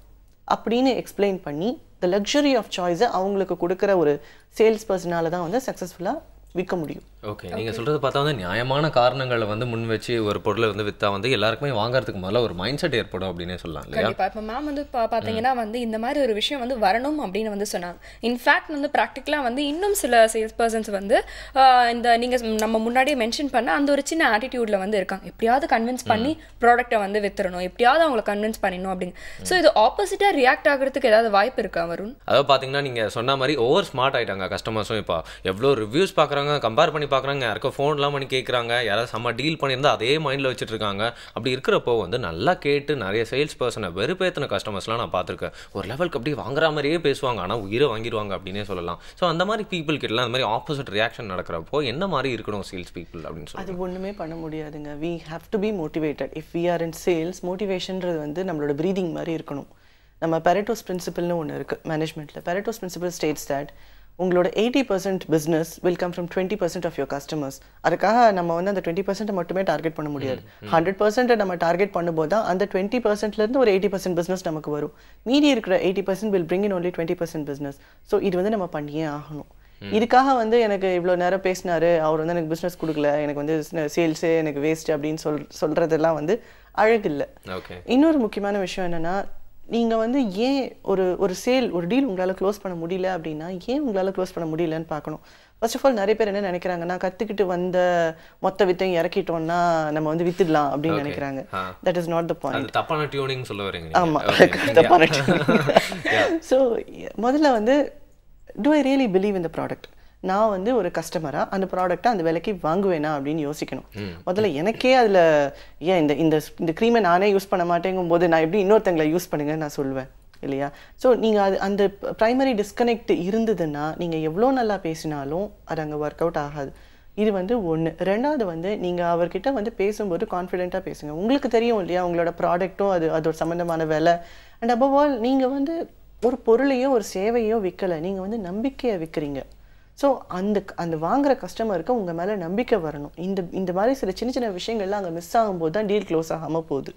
அப்படின்னு எக்ஸ்பிளைன் பண்ணி த லக்ஸரி ஆஃப் சாய்ஸை அவங்களுக்கு கொடுக்குற ஒரு சேல்ஸ் பர்சனால தான் வந்து சக்ஸஸ்ஃபுல்லாக விற்க முடியும். ஓகே, நீங்கள் சொல்கிறது பார்த்தா வந்து நியாயமான காரணங்களை வந்து முன் வச்சு ஒரு பொருளை வந்து விற்றா வந்து எல்லாருக்குமே வாங்குறதுக்கு முதல்ல ஒரு மைண்ட் செட் ஏற்படும் அப்படின்னு சொல்லலாம் இல்லையா? கண்டிப்பாக. இப்போ மேம் வந்து பார்த்தீங்கன்னா வந்து இந்த மாதிரி ஒரு விஷயம் வந்து வரணும் அப்படின்னு வந்து சொன்னாங்க. இன்ஃபேக்ட் வந்து ப்ராக்டிக்கலாக வந்து இன்னும் சில சேல்ஸ் பர்சன்ஸ் வந்து இந்த நீங்கள் நம்ம முன்னாடியே மென்ஷன் பண்ண அந்த ஒரு சின்ன ஆட்டிடியூடில் வந்து இருக்காங்க. எப்படியாவது கன்வின்ஸ் பண்ணி ப்ராடக்ட்டை வந்து விற்றுறணும், எப்படியாவது அவங்களை கன்வின்ஸ் பண்ணிடணும் அப்படின்னு. ஸோ இது ஆப்போசிட்டாக ரியாக்ட் ஆகிறதுக்கு ஏதாவது வாய்ப்பு இருக்கா வருண்? அதாவது பார்த்தீங்கன்னா நீங்கள் சொன்ன மாதிரி ஓவர் ஸ்மார்ட் ஆகிட்டாங்க கஸ்டமர்ஸும். இப்போ எவ்வளோ ரிவ்யூஸ் பார்க்குறாங்க, கம்பேர் பண்ணி பார்க்குறாங்க, யாருக்கும் ஃபோன்லாம் பண்ணி கேட்குறாங்க, யாராவது செம்ம டீல் பண்ணியிருந்தா அதே மைண்டில் வச்சுட்டு இருக்காங்க. அப்படி இருக்கிறப்போ வந்து நல்லா கேட்டு நிறைய சேல்ஸ் பர்சனை வெறுப்பேற்றின கஸ்டமர்ஸ்லாம் நான் பார்த்துருக்கேன். ஒரு லெவலுக்கு அப்படியே வாங்குற மாதிரியே பேசுவாங்க, ஆனால் உயிரை வாங்கிடுவாங்க அப்படின்னே சொல்லலாம். ஸோ அந்த மாதிரி பீப்புள் கிட்டலாம் அந்த மாதிரி ஆப்போசிட் ரியாக்ஷன் நடக்கிறப்போ என்ன மாதிரி இருக்கணும் சேல்ஸ் பீப்புள் அப்படின்னு சொல்லி? அது ஒன்றுமே பண்ண முடியாதுங்க. We have to be motivated. If we are in sales, மோட்டிவேஷன்றது வந்து நம்மளோட ப்ரீதிங் மாதிரி இருக்கணும். நம்ம பெரட்டோஸ் பிரின்சிபல்னு ஒன்று இருக்குது மேனேஜ்மெண்ட்டில். பெரட்டோஸ் பிரின்சிபல் ஸ்டேட்ஸ் தட் உங்களோட 80% business will come from 20% of your customers. அதுக்காக நம்ம வந்து அந்த 20% மட்டுமே டார்கெட் பண்ண முடியாது. 100% நம்ம டார்கெட் பண்ணும்போது தான் அந்த 20%லேருந்து ஒரு 80% பிஸ்னஸ் நமக்கு வரும். மீதி இருக்கிற 80% will bring in only 20% business. So இது வந்து நம்ம பண்ணியே ஆகணும். இதுக்காக வந்து எனக்கு இவ்வளோ நேரம் பேசினாரு, அவர் வந்து எனக்கு பிஸ்னஸ் கொடுக்கல, எனக்கு வந்து சேல்ஸே எனக்கு வேஸ்ட் அப்படின்னு சொல்கிறதெல்லாம் வந்து அழகில்லை. இன்னொரு முக்கியமான விஷயம் என்னென்னா, நீங்கள் வந்து ஏன் ஒரு டீல் உங்களால் க்ளோஸ் பண்ண முடியல அப்படின்னா ஏன் உங்களால் க்ளோஸ் பண்ண முடியலன்னு பார்க்கணும். ஃபர்ஸ்ட் ஆஃப் ஆல் நிறைய பேர் என்ன நினைக்கிறாங்கன்னா, கற்றுக்கிட்டு வந்த மொத்த வித்தையும் இறக்கிட்டோம்னா நம்ம வந்து வித்துடலாம் அப்படின்னு நினைக்கிறாங்க. That is not the point. தப்பான டியூனிங் சொல்ல வரீங்க. ஆமாம், தப்பான டியூனிங். ஸோ முதல்ல வந்து to I really believe in the product. நான் வந்து ஒரு கஸ்டமராக அந்த ப்ராடக்ட்டை அந்த விலைக்கு வாங்குவேனா அப்படின்னு யோசிக்கணும். முதல்ல எனக்கே அதில் ஏன் இந்த க்ரீமை நானே யூஸ் பண்ண மாட்டேங்கும் போது நான் எப்படி இன்னொருத்தங்களை யூஸ் பண்ணுங்க நான் சொல்லுவேன் இல்லையா? ஸோ நீங்கள் அந்த ப்ரைமரி டிஸ்கனெக்ட் இருந்ததுன்னா நீங்கள் எவ்வளோ நல்லா பேசினாலும் அது அங்கே ஒர்க் அவுட் ஆகாது. இது வந்து ஒன்று. ரெண்டாவது வந்து நீங்கள் அவர்கிட்ட வந்து பேசும்போது கான்ஃபிடென்ட்டாக பேசுங்க. உங்களுக்கு தெரியும் இல்லையா உங்களோட ப்ராடக்ட்டும் அதோட சம்மந்தமான விலை. அண்ட் அபவ் ஆல் நீங்கள் வந்து ஒரு பொருளையோ ஒரு சேவையோ விற்கலை, நீங்கள் வந்து நம்பிக்கையை விற்கிறீங்க. ஸோ அந்த வாங்குற கஸ்டமருக்கு உங்கள் மேலே நம்பிக்கை வரணும். இந்த மாதிரி சில சின்ன சின்ன விஷயங்கள்லாம் அங்கே மிஸ் ஆகும்போது தான் டீல் க்ளோஸ் ஆகாமல் போகுது.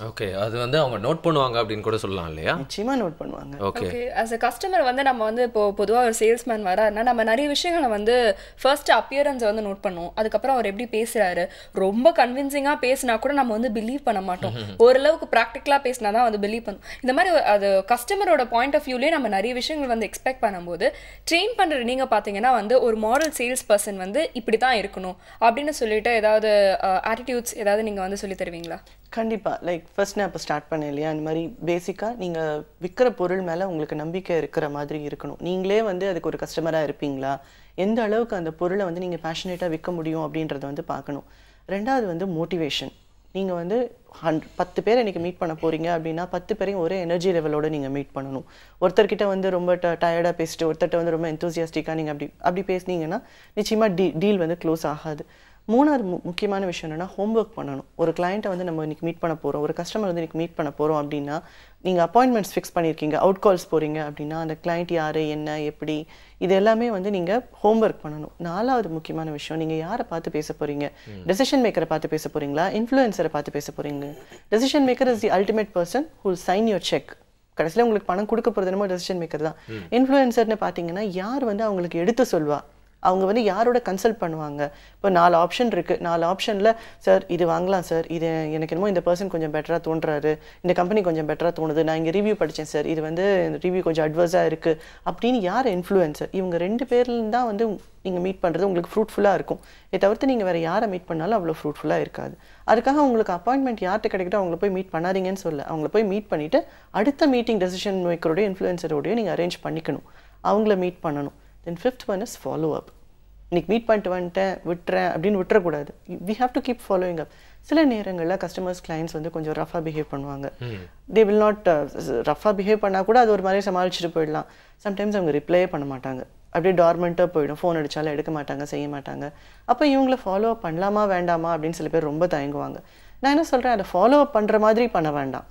ஓகே, அது வந்து அவங்க நோட் பண்ணுவாங்க அப்படின்னு கூட சொல்லலாம் இல்லையா? நிச்சயமா நோட் பண்ணுவாங்க. ஓகே, as a கஸ்டமர் வந்து நம்ம வந்து இப்போ பொதுவாக ஒரு சேல்ஸ்மேன் வராருன்னா நம்ம நிறைய விஷயங்களை வந்து ஃபர்ஸ்ட் அப்பியரன்ஸை வந்து நோட் பண்ணுவோம். அதுக்கப்புறம் அவர் எப்படி பேசுறாரு, ரொம்ப கன்வின்சிங்காக பேசினா கூட நம்ம வந்து பிலீவ் பண்ண மாட்டோம். ஓரளவுக்கு ப்ராக்டிக்கலாக பேசினா தான் வந்து பிலீவ் பண்ணும். இந்த மாதிரி அது கஸ்டமரோட பாயிண்ட் ஆஃப் வியூலேயே நம்ம நிறைய விஷயங்கள் வந்து எக்ஸ்பெக்ட் பண்ணும்போது ட்ரெயின் பண்ணுற நீங்கள் பார்த்தீங்கன்னா வந்து ஒரு மாடல் சேல்ஸ் பர்சன் வந்து இப்படி தான் இருக்கணும் அப்படின்னு சொல்லிட்டு ஏதாவது ஆட்டிடியூட்ஸ் ஏதாவது நீங்கள் வந்து சொல்லி தருவீங்களா? கண்டிப்பாக லைக் ஃபர்ஸ்ட் நான் இப்போ ஸ்டார்ட் பண்ணேன் இல்லையா, அந்த மாதிரி பேசிக்காக நீங்கள் விற்கிற பொருள் மேலே உங்களுக்கு நம்பிக்கை இருக்கிற மாதிரி இருக்கணும். நீங்களே வந்து அதுக்கு ஒரு கஸ்டமராக இருப்பீங்களா, எந்த அளவுக்கு அந்த பொருளை வந்து நீங்கள் பேஷனேட்டாக விற்க முடியும் அப்படின்றத வந்து பார்க்கணும். ரெண்டாவது வந்து மோட்டிவேஷன். நீங்கள் வந்து 10 பேர் இன்றைக்கி மீட் பண்ண போகிறீங்க அப்படின்னா 10 பேரையும் ஒரே எனர்ஜி லெவலோடு நீங்கள் மீட் பண்ணணும். ஒருத்தர்கிட்ட வந்து ரொம்ப டயர்டாக பேசிட்டு ஒருத்தர்கிட்ட வந்து ரொம்ப எந்தூசியாஸ்டிக்காக நீங்கள் அப்படி பேசுனீங்கன்னா நிச்சயமாக டீல் வந்து க்ளோஸ் ஆகாது. மூணாவது முக்கியமான விஷயம் என்னென்னா ஹோம்ஒர்க் பண்ணணும். ஒரு கிளைண்ட்டை வந்து நம்ம இன்றைக்கி மீட் பண்ண போகிறோம், ஒரு கஸ்டமர் வந்து இன்றைக்கி மீட் பண்ண போகிறோம் அப்படின்னா நீங்கள் அப்பாயின்மெண்ட்ஸ் ஃபிக்ஸ் பண்ணியிருக்கீங்க, அவுட் கால்ஸ் போகிறீங்க அப்படின்னா அந்த கிளைண்ட் யார், என்ன, எப்படி, இது எல்லாமே வந்து நீங்கள் ஹோம்ஒர்க் பண்ணணும். 4வது முக்கியமான விஷயம், நீங்கள் யாரை பார்த்து பேச போகிறீங்க, டெசிஷன் மேக்கரை பார்த்து பேச போகிறீங்களா, இன்ஃப்ளூயன்சரை பார்த்து பேச போகிறீங்க. Decision maker is the ultimate person who sign your cheque. கடைசியில் உங்களுக்கு பணம் கொடுக்க போகிறது என்னமோ டெசிஷன் மேக்கர் தான். இன்ஃப்ளூயன்சர்னு பார்த்தீங்கன்னா யார் வந்து அவங்களுக்கு எடுத்து சொல்வா, அவங்க வந்து யாரோட கன்சல்ட் பண்ணுவாங்க. இப்போ 4 ஆப்ஷன் இருக்குது, 4 ஆப்ஷனில் சார் இது வாங்கலாம் சார், இது எனக்கு என்னமோ இந்த பர்சன் கொஞ்சம் பெட்டராக தோன்றாரு, இந்த கம்பெனி கொஞ்சம் பெட்டராக தோணுது, நான் இங்கே ரிவ்யூ படித்தேன் சார், இது வந்து ரிவ்யூ கொஞ்சம் அட்வர்ஸாக இருக்குது அப்படின்னு யார் இன்ஃப்ளூயன்சர், இவங்க 2 பேர்ல தான் வந்து நீங்கள் மீட் பண்ணுறது உங்களுக்கு ஃப்ரூட்ஃபுல்லாக இருக்கும். இதை தவிர்த்து நீங்கள் வேறு யாரை மீட் பண்ணாலும் அவ்வளோ ஃப்ரூட்ஃபுல்லாக இருக்காது. அதுக்காக உங்களுக்கு அப்பாயின்மெண்ட் யார்கிட்ட கிடைக்கிட்டோ அவங்கள போய் மீட் பண்ணாதீங்கன்னு சொல்ல, அவங்கள போய் மீட் பண்ணிவிட்டு அடுத்த மீட்டிங் டெசிஷன் மேக்கரோடய இன்ஃப்ளூயன்சரோடையும் நீங்கள் அரேஞ்ச் பண்ணிக்கணும், அவங்கள மீட் பண்ணணும். Then 5th one is follow up. இன்னைக்கு மீட் பண்ணிட்டு வந்துட்டேன் விட்டுறேன் அப்படின்னு விட்டுறக்கூடாது. We have to keep following up. சில நேரங்களில் கஸ்டமர்ஸ் கிளைண்ட்ஸ் வந்து கொஞ்சம் ரஃபாக பிஹேவ் பண்ணுவாங்க. தே வில் நாட் ரஃபாக பிஹேவ் பண்ணால் கூட அது ஒரு மாதிரி சமாளிச்சுட்டு போயிடலாம். சம்டைம்ஸ் அவங்க ரிப்ளையே பண்ண மாட்டாங்க, அப்படியே டார்மெண்ட்டாக போயிடும், ஃபோன் அடித்தாலும் எடுக்க மாட்டாங்க, செய்ய மாட்டாங்க. அப்போ இவங்கள ஃபாலோ அப் பண்ணலாமா வேண்டாமா அப்படின்னு சில பேர் ரொம்ப தயங்குவாங்க. நான் என்ன சொல்கிறேன், அதை ஃபாலோ அப் பண்ணுற மாதிரி பண்ண வேண்டாம்.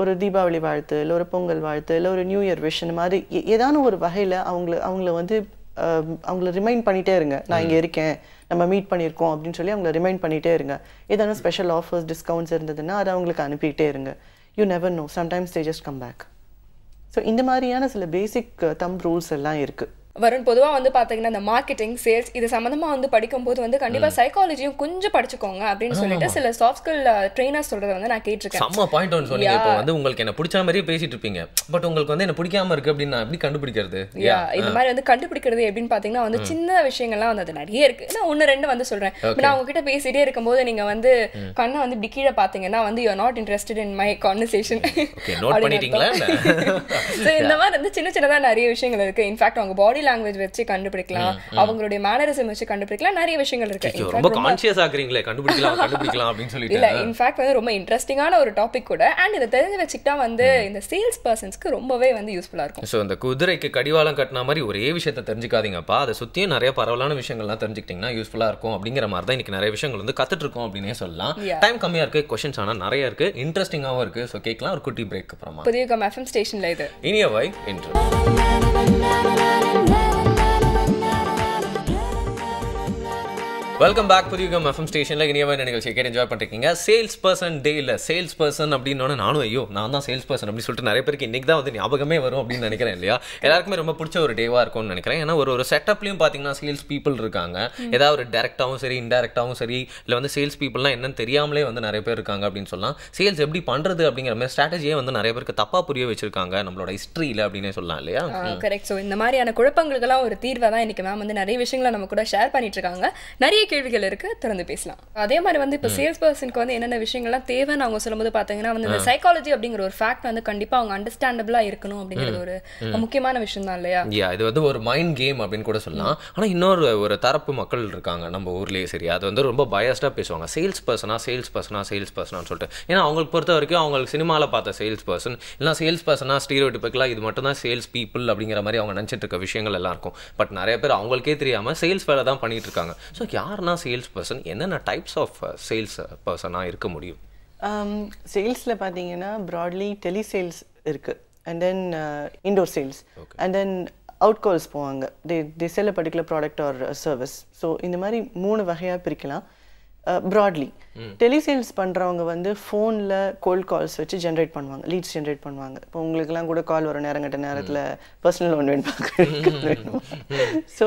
ஒரு தீபாவளி வாழ்த்து, இல்லை ஒரு பொங்கல் வாழ்த்து, இல்லை ஒரு நியூ இயர் விஷ், இந்த மாதிரி ஏதான ஒரு வகையில் அவங்கள வந்து அவங்கள ரிமைண்ட் பண்ணிகிட்டே இருங்க, நான் இங்கே இருக்கேன், நம்ம மீட் பண்ணியிருக்கோம் அப்படின்னு சொல்லி அவங்கள ரிமைண்ட் பண்ணிகிட்டே இருங்க. ஏதான ஸ்பெஷல் ஆஃபர்ஸ், டிஸ்கவுண்ட்ஸ் இருந்ததுன்னா அதை அவங்களுக்கு அனுப்பிக்கிட்டே இருங்க. You never know, sometimes they just come back. So இந்த மாதிரியான சில பேசிக் தம்ப் ரூல்ஸ் எல்லாம் இருக்குது. வருண், பொதுவாக வந்து பார்த்தீங்கன்னா இந்த மார்க்கெட்டிங், சேல்ஸ் இது சம்மந்தமாக வந்து படிக்கும்போது வந்து கண்டிப்பாக சைக்காலஜியும் கொஞ்சம் படிச்சுக்கோங்க அப்படின்னு சொல்லிட்டு சில சாஃப்ட் ஸ்கில் ட்ரெயினர்ஸ் சொல்கிறத வந்து நான் கேட்டிருக்கேன். செம்ம பாயிண்ட் ஒன்று சொன்னீங்க. இப்போ வந்து உங்களுக்கு என்ன பிடிச்ச மாதிரியே பேசிட்டு இருப்பீங்க, பட் உங்களுக்கு வந்து என்ன பிடிக்காம இருக்கு அப்படின்னு நான் எப்படி கண்டுபிடிக்கிறது? இந்த மாதிரி வந்து கண்டுபிடிக்கிறது எப்படின்னு பார்த்தீங்கன்னா வந்து சின்ன விஷயங்கள்லாம் வந்து அது நிறைய இருக்கு. நான் 1-2 வந்து சொல்கிறேன். நான் உங்ககிட்ட பேசிட்டே இருக்கும்போது நீங்கள் வந்து கண்ணை வந்து இப்படி கீழே பார்த்தீங்கன்னா வந்து you are not interested in my conversation. இந்த மாதிரி வந்து சின்ன சின்னதாக நிறைய விஷயங்கள் இருக்கு. இன்ஃபேக்ட் அவங்க பாடி லாங்குவேஜ் வச்சு கண்டுபிடிக்கலாம், அவங்களுடைய மேனரிசம் வச்சு கண்டுபிடிக்கலாம், நிறைய விஷயங்கள் இருக்கு. ரொம்ப கான்ஷியஸ் ஆகுறீங்களே, கண்டுபிடிக்கலாம் அப்படின்னு சொல்லிட்டு. இல்ல, இன்ஃபேக்ட் வந்து ரொம்ப இன்ட்ரெஸ்டிங்கான ஒரு டாபிக் கூட. அண்ட் இதை தெரிஞ்சு வச்சுக்கிட்டா வந்து இந்த சேல்ஸ் பர்சன்ஸ்க்கு ரொம்பவே வந்து யூஸ்ஃபுல்லா இருக்கும். ஸோ இந்த குதிரைக்கு கடிவாளம் கட்டின மாதிரி ஒரே விஷயத்தை தெரிஞ்சுக்காதீங்கப்பா, அதை சுற்றியும் நிறைய பரவலான விஷயங்கள்லாம் தெரிஞ்சுக்கிட்டீங்கன்னா யூஸ்ஃபுல்லாக இருக்கும். அப்படிங்கிற மாதிரி தான் இன்னைக்கு நிறைய விஷயங்கள் வந்து கற்றுட்டு இருக்கோம் அப்படின்னே சொல்லலாம். டைம் கம்மியாக இருக்கு, கொஸ்டின்ஸ் ஆனால் நிறைய இருக்கு, இன்ட்ரெஸ்டிங்காகவும் இருக்கு. ஸோ கேட்கலாம் ஒரு குட்டி பிரேக் அப்புறமா. புதிய FM ஸ்டேஷன்ல இது இனிய வைப் என்று வெல்கம் பேக். புதியுகம் FM ஸ்டேஷனில் இனியவன் நிகழ்ச்சியை கேட்டு என்ஜாய் பண்ணிருக்கீங்க. சேல்ஸ் பர்சன் டே இல்லை, சேல்ஸ் பர்சன் அப்படின்னோட நானும் ஐயோ நான் தான் சேல்ஸ் பர்சன் அப்படின்னு சொல்லிட்டு நிறைய பேருக்கு இன்றைக்கி தான் வந்து ஞாபகமே வரும் அப்படின்னு நினைக்கிறேன் இல்லையா? எல்லாருக்குமே ரொம்ப பிடிச்ச ஒரு டேவாக இருக்கும்னு நினைக்கிறேன். ஏன்னா ஒரு செட்டப்லையும் பார்த்தீங்கன்னா சேல்ஸ் பீப்புள் இருக்காங்க. ஏதாவது ஒரு டேரெக்டாகவும் சரி இன்டெரக்டாகவும் சரி, இல்லை வந்து சேல்ஸ் பீப்புள்லாம் என்னன்னு தெரியாமலே வந்து நிறைய பேர் இருக்காங்க அப்படின்னு சொல்லலாம். சேல்ஸ் எப்படி பண்ணுறது அப்படிங்கிற மாதிரி ஸ்ட்ராட்டஜியே வந்து நிறைய பேருக்கு தப்பாக புரிய வச்சிருக்காங்க நம்மளோட ஹிஸ்ட்ரியில் அப்படின்னே சொல்லலாம் இல்லையா? கரெக்ட். ஸோ இந்த மாதிரியான குழப்பங்களுக்கெல்லாம் ஒரு தீர்வை தான் இன்னைக்கு மேம் வந்து நிறைய விஷயங்களை நம்ம கூட ஷேர் பண்ணிட்டு இருக்காங்க. நிறைய கேள்விகள் இருக்கு, திறந்து பேசலாம். அதே மாதிரி வந்து இப்போ சேல்ஸ் பர்சனுக்கு வந்து என்னென்ன விஷயங்கள்லாம் தேவைன்னு அவங்க சொல்லும்போது பார்த்தீங்கன்னா வந்து இந்த சைக்காலஜி அப்படிங்கிற ஒரு ஃபேக்ட் வந்து கண்டிப்பா அவங்க அண்டர்ஸ்டாண்டபிளா இருக்கணும் அப்படிங்கிறது ஒரு முக்கியமான விஷயம் தான் இல்லையா? இது வந்து ஒரு மைண்ட் கேம் அப்படின்னு கூட சொல்லலாம். ஆனா இன்னொரு தரப்பு மக்கள் இருக்காங்க நம்ம ஊர்லயே, சரி, அது வந்து ரொம்ப பயஸ்டா பேசுவாங்க, சேல்ஸ் பர்சனான்னு சொல்லிட்டு. ஏன்னா அவங்களுக்கு பொறுத்த வரைக்கும் அவங்களுக்கு சினிமாவில் பார்த்த சேல்ஸ் பர்சன் இல்லை சேல்ஸ் பர்சனா ஸ்டீரியோடிபிக்கலாக இது மட்டும் தான் சேல்ஸ் பீப்புள் அப்படிங்கிற மாதிரி அவங்க நினச்சிட்டு இருக்க விஷயங்கள் எல்லாம் இருக்கும். பட் நிறைய பேர் அவங்களுக்கே தெரியாம சேல்ஸ் வேலை தான் பண்ணிட்டு இருக்காங்க. ஸோ யாருன்னா சேல்ஸ் பர்சன், என்னென்ன டைப்ஸ் ஆஃப் சேல்ஸ் பர்சனாக இருக்க முடியும்? சேல்ஸில் பார்த்தீங்கன்னா ப்ராட்லி டெலி சேல்ஸ் இருக்குது, and then indoor sales, and then out calls போவாங்க, they sell a particular product or service. So இந்த மாதிரி 3 வகையாக பிரிக்கலாம். ப்ராட்லி டெலிசேல்ஸ் பண்ணுறவங்க வந்து ஃபோனில் கோல்ட் கால்ஸ் வச்சு ஜென்ரேட் பண்ணுவாங்க, லீட்ஸ் ஜென்ரேட் பண்ணுவாங்க. இப்போ உங்களுக்குலாம் கூட கால் வர நேரத்தில் பர்சனல் லோன் வேணும். ஸோ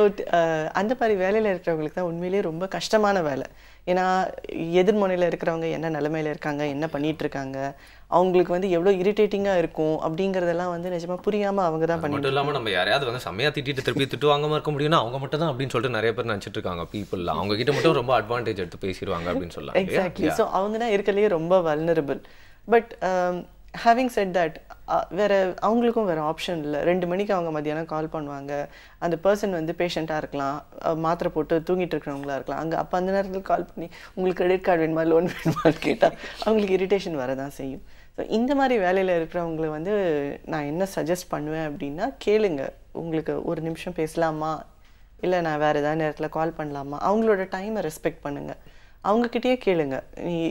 அந்த மாதிரி வேலையில் இருக்கிறவங்களுக்கு தான் உண்மையிலேயே ரொம்ப கஷ்டமான வேலை. ஏன்னா எதிர்முனையில் இருக்கிறவங்க என்ன நிலைமையில் இருக்காங்க, என்ன பண்ணிகிட்டு இருக்காங்க, அவங்களுக்கு வந்து எவ்வளோ இரிட்டேட்டிங்காக இருக்கும் அப்படிங்கிறதெல்லாம் வந்து நிஜமாக புரியாமல் அவங்க தான் மட்டும் இல்லாமல் நம்ம யாரையாவது வந்து செம்மையாக திட்டிட்டு திருப்பி திட்டு வாங்காமல் இருக்க முடியும்னா அவங்க மட்டும் தான் அப்படின்னு சொல்லிட்டு நிறைய பேர் நினச்சிட்டு இருக்காங்க. பீப்புள் அவங்க கிட்ட மட்டும் ரொம்ப அட்வான்டேஜ் எடுத்து பேசிடுவாங்க அப்படின்னு சொல்லலாம். எக்ஸாக்ட்லி. ஸோ அவங்க தான் இருக்கிறதுலே ரொம்ப vulnerable. But having set that வேறு அவங்களுக்கும் வேறு ஆப்ஷன் இல்லை. 2 மணிக்கு அவங்க மத்தியானம் கால் பண்ணுவாங்க. அந்த பர்சன் வந்து பேஷண்ட்டாக இருக்கலாம், மாத்திரை போட்டு தூங்கிட்டு இருக்கிறவங்களா இருக்கலாம். அங்கே அப்போ அந்த நேரத்தில் கால் பண்ணி உங்களுக்கு கிரெடிட் கார்டு வேணுமா லோன் வேணுமான்னு கேட்டால் அவங்களுக்கு இரிட்டேஷன் வர தான் செய்யும். ஸோ இந்த மாதிரி வேலையில் இருக்கிறவங்களை வந்து நான் என்ன சஜஸ்ட் பண்ணுவேன் அப்படின்னா, கேளுங்க, உங்களுக்கு ஒரு நிமிஷம் பேசலாமா, இல்லை நான் வேறு ஏதாவது நேரத்தில் கால் பண்ணலாமா, அவங்களோட டைமை ரெஸ்பெக்ட் பண்ணுங்கள். அவங்கக்கிட்டேயே கேளுங்க,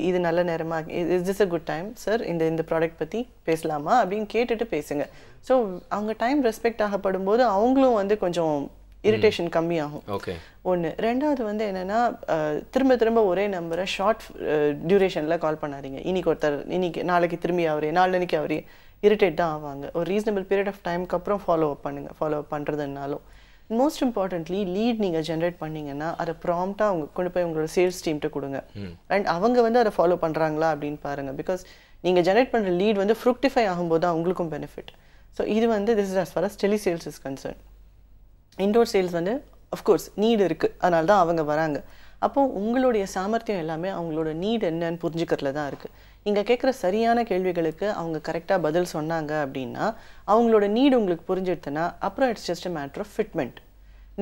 இது நல்ல நேரமாக, is this a good time sir, இந்த ப்ராடக்ட் பற்றி பேசலாமா அப்படின்னு கேட்டுட்டு பேசுங்க. ஸோ அவங்க டைம் ரெஸ்பெக்ட் ஆகப்படும் போது அவங்களும் வந்து கொஞ்சம் இரிட்டேஷன் கம்மியாகும். ஓகே. ஒன்று. ரெண்டாவது வந்து என்னென்னா, திரும்ப திரும்ப ஒரே நம்பரை ஷார்ட் டியூரேஷனில் கால் பண்ணாதீங்க. நாளைக்கு திரும்பி அவரே, நாளைக்கு அவரே இரிட்டேட் தான் ஆவாங்க. ஒரு ரீசனபிள் பீரியட் ஆஃப் டைமுக்கு அப்புறம் ஃபாலோ அப் பண்ணுங்கள். ஃபாலோ அப் பண்ணுறதுனாலும் மோஸ்ட் இம்பார்ட்டன்ட்லி லீட் நீங்கள் ஜென்ரேட் பண்ணிங்கன்னா அதை ப்ராம்ப்டாக அவங்க கொண்டு போய் உங்களோட சேல்ஸ் டீம்கிட்ட கொடுங்க. அண்ட் அவங்க வந்து அதை ஃபாலோ பண்ணுறாங்களா அப்படின்னு பாருங்கள். பிகாஸ் நீங்கள் ஜென்ரேட் பண்ணுற லீட் வந்து ஃப்ரூக்டிஃபை ஆகும்போது தான் உங்களுக்கும் பெனிஃபிட். ஸோ இது வந்து this is as far as telesales is concern. Indoor sales வந்து அஃப்கோர்ஸ் நீடு இருக்குது, அதனால தான் அவங்க வராங்க. அப்போது உங்களுடைய சாமர்த்தியம் எல்லாமே அவங்களோட நீட் என்னன்னு புரிஞ்சுக்கிறதுல தான் இருக்குது. நீங்கள் கேட்குற சரியான கேள்விகளுக்கு அவங்க கரெக்டாக பதில் சொன்னாங்க அப்படின்னா அவங்களோட நீடு உங்களுக்கு புரிஞ்சிடுதுன்னா அப்புறம் it's just a matter of fitment.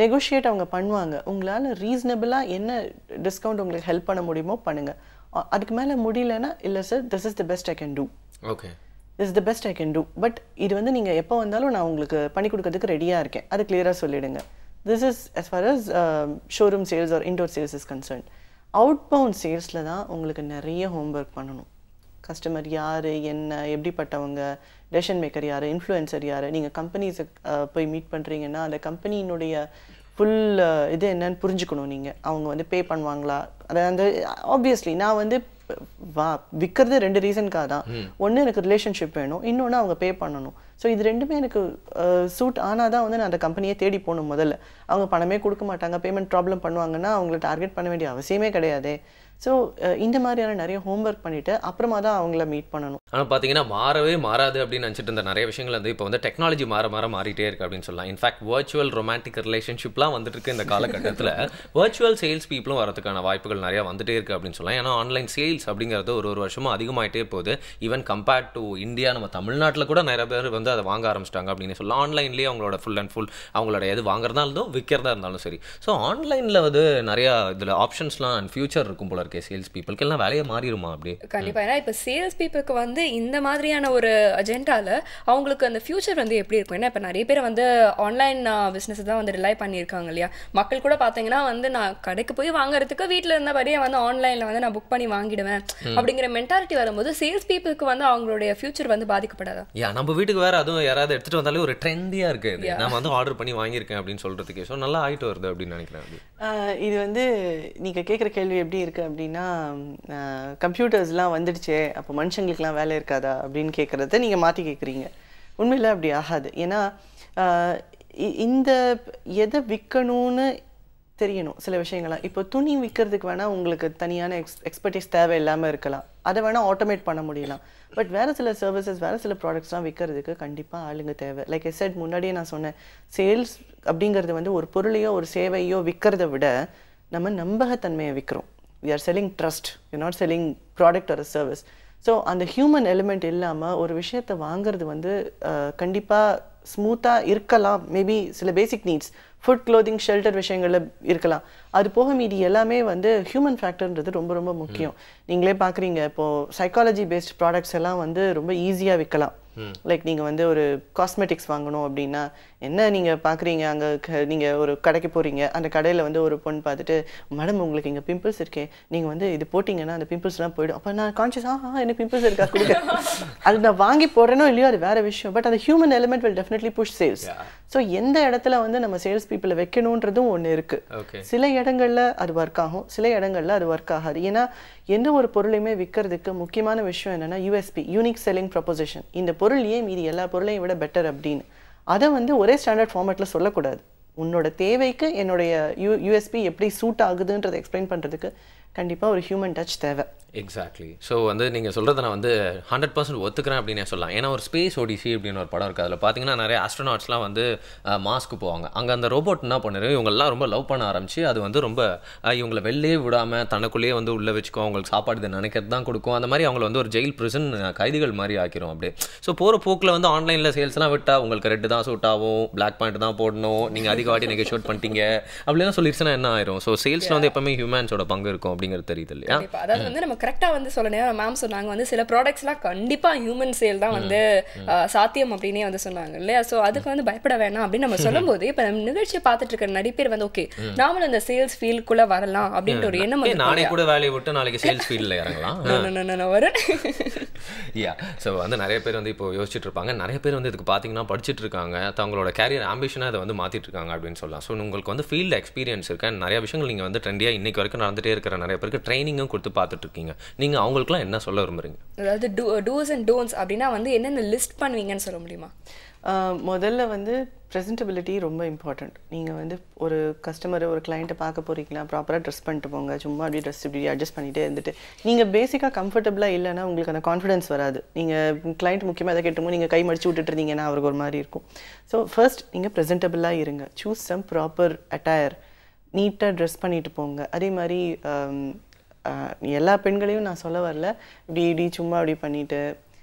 Negotiate அவங்க பண்ணுவாங்க. உங்களால் ரீசனபிளாக என்ன டிஸ்கவுண்ட் உங்களுக்கு ஹெல்ப் பண்ண முடியுமோ பண்ணுங்கள். அதுக்கு மேலே முடியலன்னா இல்லை sir, this is the best I can do. Okay, this is the best I can do. But இது வந்து நீங்கள் எப்போ வந்தாலும் நான் உங்களுக்கு பண்ணி கொடுக்கறதுக்கு ரெடியாக இருக்கேன், அது கிளியராக சொல்லிவிடுங்க. This is as far as showroom sales or indoor sales is concern. Outbound சேல்ஸில் தான் உங்களுக்கு நிறைய ஹோம்ஒர்க் பண்ணணும். கஸ்டமர் யார், என்ன, எப்படிப்பட்டவங்க, டெசிஷன் மேக்கர் யார், இன்ஃப்ளூயன்சர் யார், நீங்கள் கம்பெனிஸை போய் மீட் பண்ணுறீங்கன்னா அந்த கம்பெனியினுடைய ஃபுல் இது என்னன்னு புரிஞ்சுக்கணும். நீங்கள் அவங்க வந்து பே பண்ணுவாங்களா, அதை அந்த ஆப்வியஸ்லி நான் வந்து விற்கிறது 2 ரீசனுக்காக தான். ஒன்று எனக்கு ரிலேஷன்ஷிப் வேணும், இன்னொன்று அவங்க பே பண்ணணும். ஸோ இது ரெண்டுமே எனக்கு சூட் ஆனால் தான் வந்து நான் அந்த கம்பெனியை தேடி போகணும். முதல்ல அவங்க பணமே கொடுக்க மாட்டாங்க, பேமெண்ட் ப்ராப்ளம் பண்ணுவாங்கன்னா அவங்கள டார்கெட் பண்ண வேண்டிய அவசியமே கிடையாது. ஸோ இந்த மாதிரியான நிறைய ஹோம்ஒர்க் பண்ணிவிட்டு அப்புறமா தான் அவங்கள மீட் பண்ணணும். ஆனால் பார்த்தீங்கன்னா மாறவே மாறாது அப்படின்னு நினச்சிட்டு இருந்த நிறைய விஷயங்கள் வந்து இப்போ வந்து டெக்னாலஜி மாறிட்டே இருக்குது அப்படின்னு சொல்லலாம். இன்ஃபேக்ட் வர்ச்சுவல் ரொமான்டிக் ரிலேஷன்ஷிப்லாம் வந்துட்டு இருக்கு இந்த காலகட்டத்தில். வர்ச்சுவல் சேல்ஸ் பீப்புளும் வரதுக்கான வாய்ப்புகள் நிறையா வந்துட்டே இருக்குது அப்படின்னு சொல்லலாம். ஏன்னா ஆன்லைன் சேல்ஸ் அப்படிங்கிறது ஒரு வருஷமும் அதிகமாகிட்டே போகுது. ஈவன் கம்பேர்ட் டு இந்தியா, நம்ம தமிழ்நாட்டில் கூட நிறைய பேர் வந்து அதை வாங்க ஆரம்பிச்சிட்டாங்க அப்படின்னு சொல்லலாம். ஆன்லைன்லேயே அவங்களோட ஃபுல் அண்ட் ஃபுல் அவங்களோட எது வாங்குறதா இருந்தோம் விற்கிறதா இருந்தாலும் சரி. ஸோ ஆன்லைனில் வந்து நிறையா இதில் ஆப்ஷன்ஸ்லாம் அண்ட் ஃபியூச்சர் இருக்கும் போல இருக்கே சேல்ஸ் பீப்புளுக்கு. எல்லாம் வேலையை மாறிடுமா அப்படி? கண்டிப்பாக. ஏன்னா இப்போ சேல்ஸ் பீப்புளுக்கு வந்து இந்த மாதிரியான ஒரு அஜெண்டாவில் அவங்களுக்கு அந்த ஃபியூச்சர் வந்து எப்படி இருக்கும்? ஏன்னா இப்போ நிறைய பேர் வந்து ஆன்லைன் பிஸ்னஸ் தான் வந்து ரிலை பண்ணியிருக்காங்க இல்லையா. மக்கள் கூட பார்த்தீங்கன்னா வந்து நான் கடைக்கு போய் வாங்குறதுக்கு வீட்டில் இருந்தபடியே வந்து ஆன்லைனில் வந்து நான் புக் பண்ணி வாங்கிடுவேன் அப்படிங்கிற மென்டாலிட்டி வரும்போது சேல்ஸ் பீப்புளுக்கு வந்து அவங்களுடைய ஃபியூச்சர் வந்து பாதிக்கப்படாதா? நம்ம வீட்டுக்கு வேறு அதுவும் யாராவது எடுத்துகிட்டு வந்தாலே ஒரு ட்ரெண்டியாக இருக்குது, நான் வந்து ஆர்டர் பண்ணி வாங்கியிருக்கேன் அப்படின்னு சொல்கிறதுக்கே. ஸோ நல்லா ஆகிட்டு வருது அப்படின்னு நினைக்கிறேன். இது வந்து நீங்கள் கேட்குற கேள்வி எப்படி இருக்குது அப்படின்னா, கம்ப்யூட்டர்ஸ்லாம் வந்துடுச்சே அப்போ மனுஷங்களுக்குலாம் வேலை இருக்காதா அப்படின்னு கேட்குறத நீங்கள் மாற்றி கேட்குறீங்க. உண்மையில் அப்படி ஆகாது. ஏன்னா இந்த எதை விற்கணும்னு தெரியணும் சில விஷயங்கள்லாம். இப்போ துணி விற்கிறதுக்கு வேணால் உங்களுக்கு தனியான எக்ஸ்பர்டீஸ் தேவை இல்லாமல் இருக்கலாம், அதை வேணால் ஆட்டோமேட் பண்ண முடியலாம். பட் வேறு சில சர்வீசஸ், வேறு சில ப்ராடக்ட்ஸ்லாம் விற்கிறதுக்கு கண்டிப்பாக ஆளுங்க தேவை. லைக் ஐ செட், முன்னாடியே நான் சொன்னேன், சேல்ஸ் அப்படிங்கிறது வந்து ஒரு பொருளையோ ஒரு சேவையோ விற்கிறத விட நம்ம நம்பகத்தன்மையை விற்கிறோம். we are selling trust, we're not selling product or a service. So அந்த ஹியூமன் எலிமெண்ட் இல்லாமல் ஒரு விஷயத்தை வாங்குறது வந்து கண்டிப்பாக ஸ்மூத்தாக இருக்கலாம். மேபி சில basic needs, food, clothing, shelter விஷயங்களில் இருக்கலாம். அது போக மீதி எல்லாமே வந்து ஹியூமன் ஃபேக்டர்ன்றது ரொம்ப ரொம்ப முக்கியம். நீங்களே பார்க்குறீங்க, இப்போது சைக்காலஜி பேஸ்ட் ப்ராடக்ட்ஸ் எல்லாம் வந்து ரொம்ப ஈஸியாக விற்கலாம். லைக் நீங்கள் வந்து ஒரு காஸ்மெட்டிக்ஸ் வாங்கணும் அப்படின்னா என்ன நீங்கள் பார்க்குறீங்க, அங்கே நீங்கள் ஒரு கடைக்கு போகிறீங்க, அந்த கடையில் வந்து ஒரு பொண்ணு பார்த்துட்டு, மேடம் உங்களுக்கு இங்கே பிம்பிள்ஸ் இருக்கே, நீங்கள் வந்து இது போட்டிங்கன்னா அந்த பிம்பிள்ஸ்லாம் போய்டும். அப்போ நான் கான்ஷியஸ், எனக்கு பிம்பிள்ஸ் இருக்கா கொடுங்க, அது நான் வாங்கி போடுறேனோ இல்லையோ அது வேறு விஷயம். பட் அந்த human element will definitely push sales. So எந்த இடத்துல வந்து நம்ம சேல்ஸ் பீப்புளை வைக்கணுன்றதும் ஒன்று இருக்குது. சில இடங்களில் அது ஒர்க் ஆகும், சில இடங்களில் அது ஒர்க் ஆகாது. ஏன்னா எந்த ஒரு பொருளையுமே விற்கிறதுக்கு முக்கியமான விஷயம் என்னென்னா யூஎஸ்பி, யூனிக் செல்லிங் ப்ரொபோசிஷன். இந்த பொருள் ஏன் மீதி எல்லா பொருளையும் விட பெட்டர் அப்படின்னு அதை வந்து ஒரே ஸ்டாண்டர்ட் ஃபார்மேட்டில் சொல்லக்கூடாது. உன்னோட தேவைக்கு என்னுடைய யூஎஸ்பி எப்படி சூட் ஆகுதுன்றதை எக்ஸ்பிளைன் பண்ணுறதுக்கு கண்டிப்பாக ஒரு ஹியூமன் டச் தேவை. எக்ஸாக்ட்லி. ஸோ வந்து நீங்கள் சொல்கிறத நான் வந்து 100% ஒத்துக்கிறேன் அப்படின்னு சொல்லலாம். ஏன்னா ஒரு ஸ்பேஸ் ஓடிசி அப்படின்னு ஒரு படம் இருக்குது. அதில் பார்த்தீங்கன்னா நிறைய ஆஸ்ட்ரோநாட்ஸ்லாம் வந்து மாஸ்க்கு போவாங்க. அங்கே அந்த ரோபோட் என்ன பண்ணுறது, இவங்கெல்லாம் ரொம்ப லவ் பண்ண ஆரம்பிச்சு அது வந்து ரொம்ப இவங்களை வெளிலே விடாமல் தனக்குள்ளேயே வந்து உள்ளே வச்சுக்கோ, அவங்களுக்கு சாப்பாடு இதை நினைக்கிறது தான் கொடுக்கும். அந்த மாதிரி அவங்கள வந்து ஒரு ஜெயில் பிரிசன் கைதிகள் மாதிரி ஆக்கிரும் அப்படியே. ஸோ போகிற போக்கில் வந்து ஆன்லைனில் சேல்ஸ்லாம் விட்டால் உங்களுக்கு ரெட்டு தான் சூட் ஆகும், பிளாக் பாயிண்ட் தான் போடணும், நீங்கள் அதிக வாட்டி நெகோஷியேட் பண்ணிட்டீங்க அப்படிலாம் சொல்லிடுச்சுன்னா என்ன ஆயிரும். ஸோ சேல்ஸில் வந்து எப்பவுமே ஹியூமன்ஸோட பங்கு இருக்கும் அப்படிங்கிறது தெரியுது இல்லையா? அதாவது வந்து நம்ம கரெக்டாக வந்து சொல்லணும். மேம் சொன்னாங்க வந்து சில ப்ராடக்ட்ஸ்லாம் கண்டிப்பாக ஹியூமன் சேல் தான் வந்து சாத்தியம் அப்படின்னே வந்து சொன்னாங்க இல்லையா? ஸோ அதுக்கு வந்து பயப்பட வேணாம் அப்படின்னு நம்ம சொல்லும்போது இப்போ நம்ம நிகழ்ச்சியை பார்த்துட்டு இருக்க நிறைய பேர் வந்து ஓகே நாமளும் இந்த சேல்ஸ் ஃபீல்டுக்குள்ளே வரலாம் அப்படின்ற ஒரு எண்ணம் வந்து நானே கூட வேலையை விட்டு நாளைக்கு சேல்ஸ் ஃபீல்டில் இறங்கலாம் வரும். யா. ஸோ வந்து நிறைய பேர் வந்து இப்போ யோசிச்சுட்டு இருப்பாங்க. நிறைய பேர் வந்து இதுக்கு பார்த்தீங்கன்னா படிச்சுட்டு இருக்காங்க, தங்களோட கேரியர் ஆம்பிஷனாக அதை வந்து மாற்றிட்டு இருக்காங்க அப்படின்னு சொல்லலாம். ஸோ உங்களுக்கு வந்து ஃபீல்டு எக்ஸ்பீரியன்ஸ் இருக்கு, நிறைய விஷயங்கள் நீங்கள் வந்து ட்ரெண்டியாக இன்னைக்கு வரைக்கும் நடந்துகிட்டே இருக்கிற நிறைய பேருக்கு ட்ரைனிங்கும் கொடுத்து பார்த்துட்டு இருக்கீங்க. நீங்கள் அவங்களுக்குலாம் என்ன சொல்ல விரும்புறீங்க? அதாவது டூஸ் அண்ட் டோன்ட்ஸ் அப்படின்னா வந்து என்னென்ன லிஸ்ட் பண்ணுவீங்கன்னு சொல்ல முடியுமா? முதல்ல வந்து ப்ரெசென்டபிலிட்டி ரொம்ப இம்பார்ட்டண்ட். நீங்கள் வந்து ஒரு கஸ்டமரை ஒரு கிளைண்ட்டை பார்க்க போகிறீங்களா, ப்ராப்பராக ட்ரெஸ் பண்ணிட்டு போங்க. சும்மா அப்படியே ட்ரெஸ் இப்படி அட்ஜஸ்ட் பண்ணிகிட்டே இருந்துட்டு நீங்கள் பேசிக்காக கம்ஃபர்டபுளாக இல்லைன்னா உங்களுக்கு அந்த கான்ஃபிடன்ஸ் வராது. நீங்கள் கிளைண்ட் முக்கியமாக எதை கேட்டுமோ நீங்கள் கை மடிச்சு விட்டுட்டு இருந்தீங்கன்னா அவருக்கு ஒரு மாதிரி இருக்கும். ஸோ ஃபர்ஸ்ட் நீங்கள் ப்ரெசென்டபுளாக இருங்க. சூஸ் சம் ப்ராப்பர் அட்டையர், நீட்டாக ட்ரெஸ் பண்ணிட்டு போங்க. அதே மாதிரி எல்லா பெண்களையும் நான் சொல்ல வரல, இப்படி சும்மா அப்படி பண்ணிவிட்டு